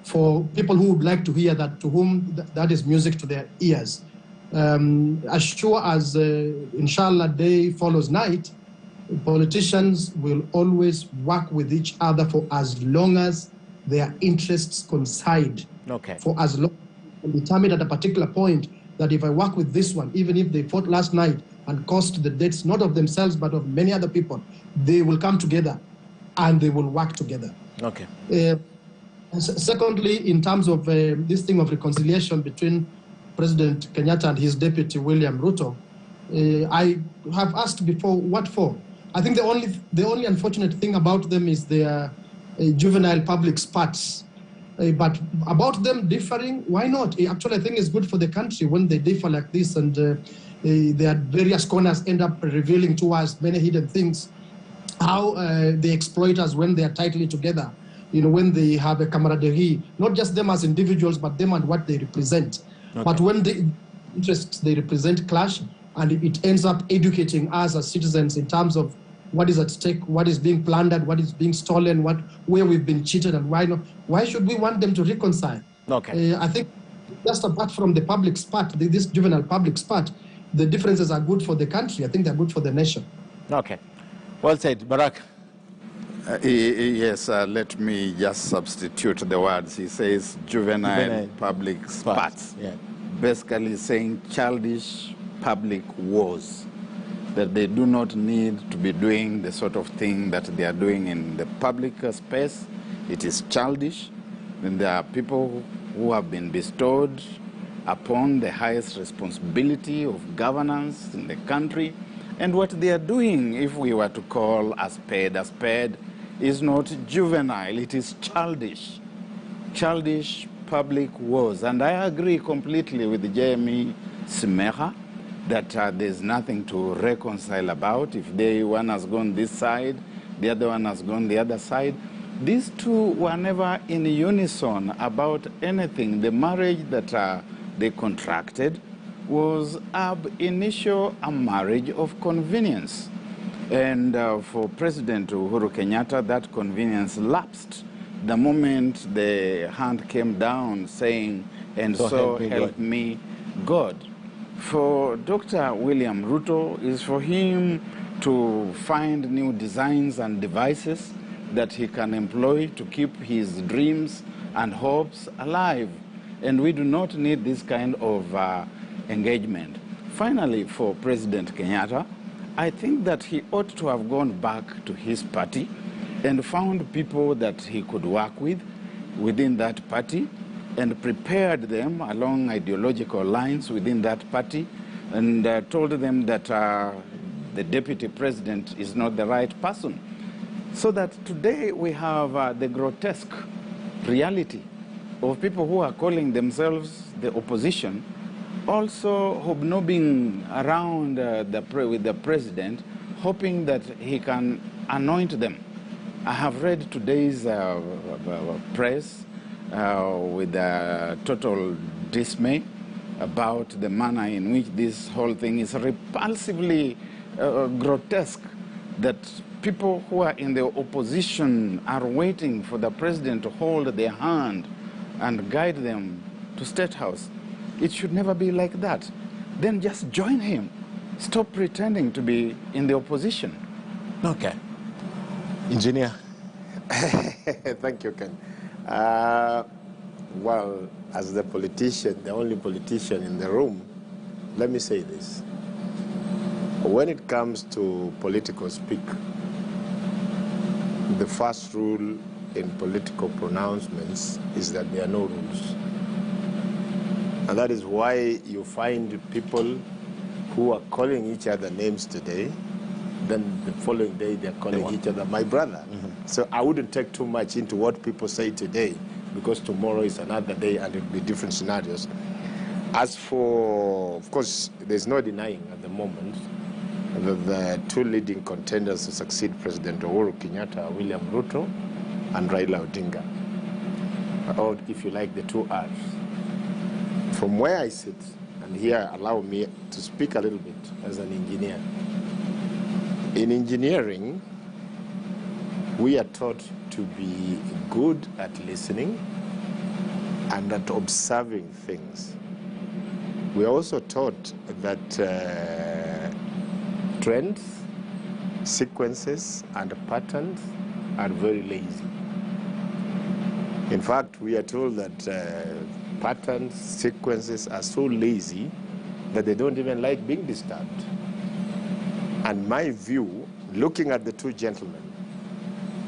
for people who would like to hear that, to whom that is music to their ears. As sure as, inshallah, day follows night, politicians will always work with each other for as long as their interests coincide. Okay. For as long as they determine at a particular point that if I work with this one, even if they fought last night and caused the deaths not of themselves but of many other people, they will come together and they will work together. Okay. Secondly, in terms of this thing of reconciliation between President Kenyatta and his deputy William Ruto, I have asked before, what for? I think the only unfortunate thing about them is their juvenile public spats. But about them differing, why not? Actually, I think it's good for the country when they differ like this, and their various corners end up revealing to us many hidden things. How they exploit us when they are tightly together, you know, when they have a camaraderie, not just them as individuals, but them and what they represent. Okay. But when the interests they represent clash, and it ends up educating us as citizens in terms of what is at stake, what is being plundered, what is being stolen, where we've been cheated, and why not? Why should we want them to reconcile? Okay. I think just apart from the public spat, this juvenile public spat, the differences are good for the country. I think they're good for the nation. Okay. Well said. Barak. Yes, let me just substitute the words. He says juvenile public spats. Yeah. Basically saying childish public wars, that they do not need to be doing the sort of thing that they are doing in the public space. It is childish. Then there are people who have been bestowed upon the highest responsibility of governance in the country. And what they are doing, if we were to call a spade, is not juvenile, it is childish. Childish public wars. And I agree completely with Jeremy Simeha that there's nothing to reconcile about. If one has gone this side, the other one has gone the other side. These two were never in unison about anything. The marriage that they contracted was ab initio a marriage of convenience. And for President Uhuru Kenyatta, that convenience lapsed the moment the hand came down saying, and so help me God. For Dr. William Ruto is for him to find new designs and devices that he can employ to keep his dreams and hopes alive. And we do not need this kind of engagement. Finally, for President Kenyatta, I think that he ought to have gone back to his party and found people that he could work with within that party and prepared them along ideological lines within that party, and told them that the deputy president is not the right person. So that today we have the grotesque reality of people who are calling themselves the opposition, also hobnobbing around with the president, hoping that he can anoint them. I have read today's press with total dismay about the manner in which this whole thing is repulsively grotesque, that people who are in the opposition are waiting for the president to hold their hand and guide them to State House. It should never be like that. Then just join him. Stop pretending to be in the opposition. Okay. Engineer. Thank you, Ken. Well, as the politician, the only politician in the room, let me say this. When it comes to political speak, the first rule in political pronouncements is that there are no rules. And that is why you find people who are calling each other names today, then the following day they're calling each other my brother. So I wouldn't take too much into what people say today, because tomorrow is another day and it'll be different scenarios. As for, of course, there's no denying at the moment that the two leading contenders to succeed President Uhuru Kenyatta are William Ruto and Raila Odinga, or if you like, the two R's. From where I sit, and here allow me to speak a little bit as an engineer. In engineering, we are taught to be good at listening and at observing things. We are also taught that trends, sequences, and patterns are very lazy. In fact, we are told that patterns, sequences are so lazy that they don't even like being disturbed. And my view, looking at the two gentlemen,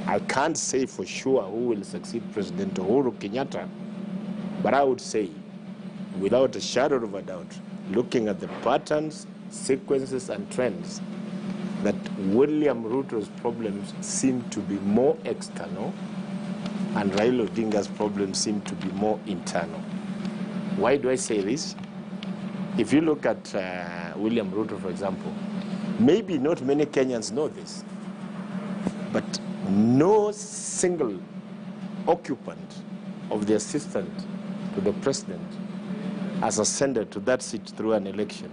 I can't say for sure who will succeed President Uhuru Kenyatta, but I would say, without a shadow of a doubt, looking at the patterns, sequences, and trends, that William Ruto's problems seem to be more external and Raila Odinga's problems seem to be more internal. Why do I say this? If you look at William Ruto, for example, maybe not many Kenyans know this, but no single occupant of the assistant to the president has ascended to that seat through an election.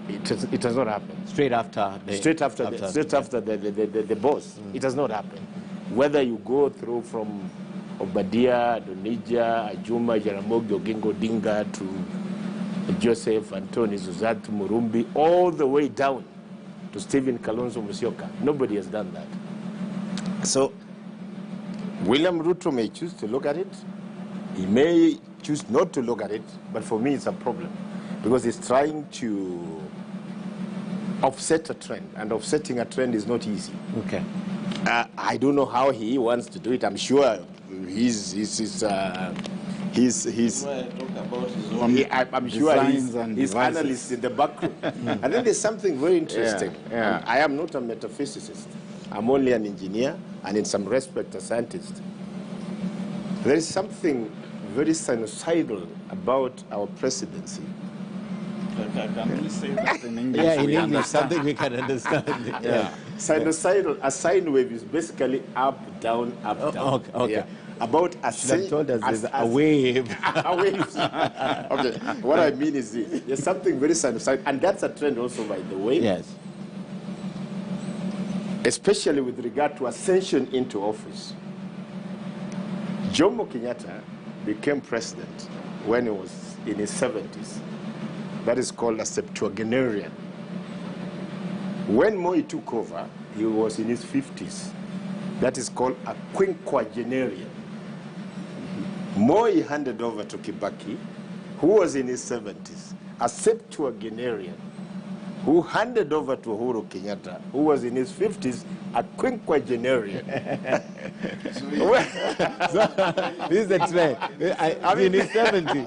It has not happened. Straight after the boss. It has not happened. Whether you go through from Obadia, Donija, Ajuma, Jaramogi, Oginga Odinga to Joseph, Anthony Zuzat, Murumbi, all the way down to Stephen Kalonzo Musyoka. Nobody has done that. So William Ruto may choose to look at it. He may choose not to look at it, but for me it's a problem because he's trying to offset a trend, and offsetting a trend is not easy. Okay. I don't know how he wants to do it. I'm sure he's I'm sure he's analyst in the back room. And then there's something very interesting. Yeah. I am not a metaphysicist. I'm only an engineer and in some respect a scientist. There is something very sinusoidal about our presidency. Can we say that in English? Yeah, in English, something we can understand. Yeah. Sinusoidal, a sine wave is basically up, down, up, down. Okay. Yeah. About a Should have told us there's a wave. A wave. Okay. What I mean is there's something very sinusoidal, and that's a trend also, by the way. Yes. Especially with regard to ascension into office. Jomo Kenyatta became president when he was in his 70s. That is called a septuagenarian. When Moi took over, he was in his 50s. That is called a quinquagenarian. Moi handed over to Kibaki, who was in his 70s, a septuagenarian, who handed over to Uhuru Kenyatta, who was in his 50s, a quinquagenarian. This is the trend. I mean, in his 70s.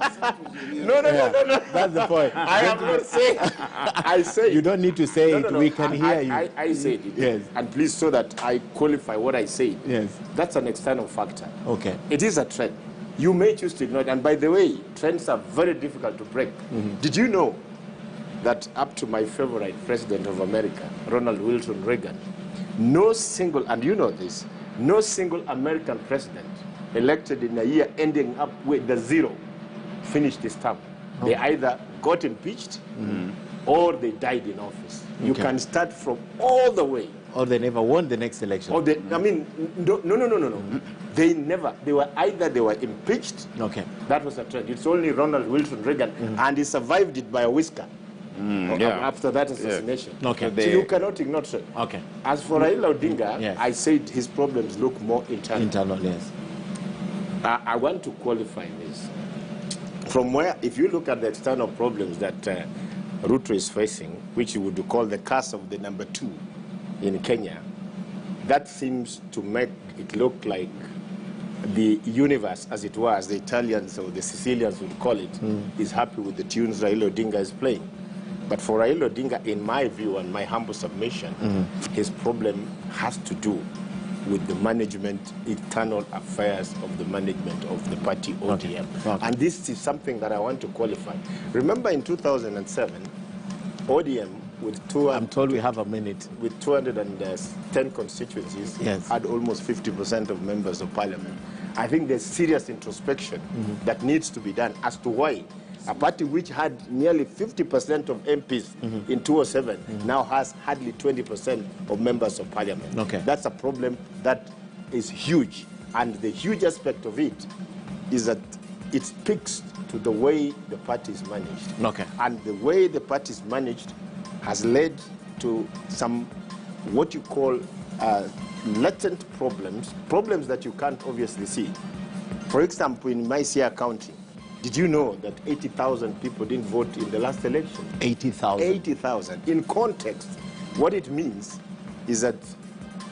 No. That's the point. I am not saying. I say you don't need to say it. We can hear you. I said it. Yes. And please, so that I qualify what I say. Yes. That's an external factor. Okay. It is a trend. You may choose to ignore it. And by the way, trends are very difficult to break. Did you know that up to my favorite president of America, Ronald Wilson Reagan, no single, and you know this, no single American president elected in a year ending up with the zero finished his term. They either got impeached or they died in office. You can start from all the way. Or they never won the next election. Or they, I mean, no. They never, they were impeached. Okay. That was a trend. It's only Ronald Wilson Reagan, and he survived it by a whisker. After that assassination. Okay. So you cannot ignore trend. Okay. As for Raila Odinga, I said his problems look more internal. Internal, yes. I want to qualify this. From where, if you look at the external problems that Ruto is facing, which you would call the curse of the number 2 in Kenya, that seems to make it look like the universe, as it was, the Italians or the Sicilians would call it, is happy with the tunes Raila Odinga is playing. But for Raila Odinga, in my view and my humble submission, his problem has to do with the management, internal affairs of the management of the party ODM. Okay. And this is something that I want to qualify. Remember in 2007, ODM with I'm told we have a minute. With 210 constituencies, had almost 50% of members of parliament. I think there's serious introspection that needs to be done as to why a party which had nearly 50% of MPs in 2007 now has hardly 20% of members of parliament. Okay. That's a problem that is huge. And the huge aspect of it is that it speaks to the way the party is managed. Okay. And the way the party is managed has led to some, what you call latent problems that you can't obviously see. For example, in Mombasa County, did you know that 80,000 people didn't vote in the last election? 80,000. 80,000. In context, what it means is that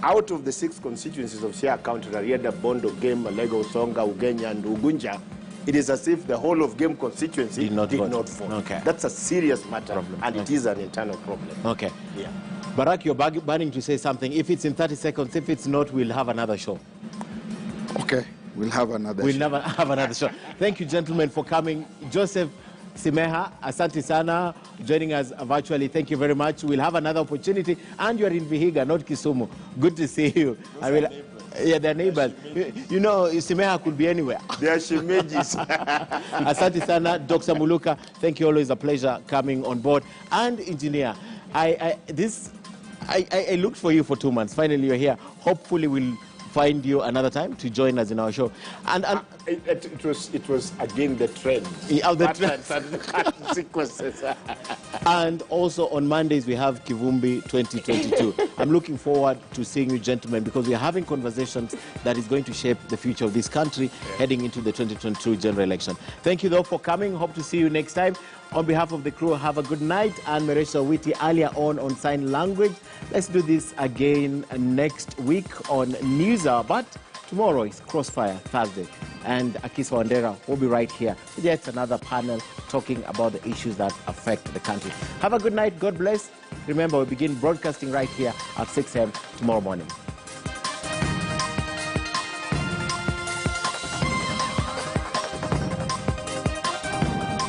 out of the 6 constituencies of Siaya County, Rarieda, Bondo, Game, Malego, Songa, Ugenya, and Ugunja, it is as if the whole of Game constituency did not vote. Okay. That's a serious matter, and it is an internal problem. Okay. Yeah. Barak, you're burning to say something. If it's in 30 seconds, if it's not, we'll have another show. Okay. We'll have another show. We'll never have another show. Thank you, gentlemen, for coming. Joseph Simeha, asante sana, joining us virtually. Thank you very much. We'll have another opportunity. And you're in Vihiga, not Kisumu. Good to see you. Yeah, they're neighbors. You know, Simeha could be anywhere. They are shemejis. Asante sana, Dr. Muluka. Thank you. Always a pleasure coming on board. And engineer, I looked for you for 2 months. Finally, you're here. Hopefully, we'll find you another time to join us in our show. And it was again the trend. Yeah, the trend. Sequences. And also on Mondays we have Kivumbi 2022. I'm looking forward to seeing you, gentlemen, because we are having conversations that is going to shape the future of this country heading into the 2022 general election. Thank you though for coming. Hope to see you next time. On behalf of the crew, have a good night. And Meresha Witi earlier on sign language. Let's do this again next week on News Hour. But tomorrow is Crossfire Thursday. And Akisa Wandera will be right here with yet another panel talking about the issues that affect the country. Have a good night. God bless. Remember, we begin broadcasting right here at 6 a.m. tomorrow morning.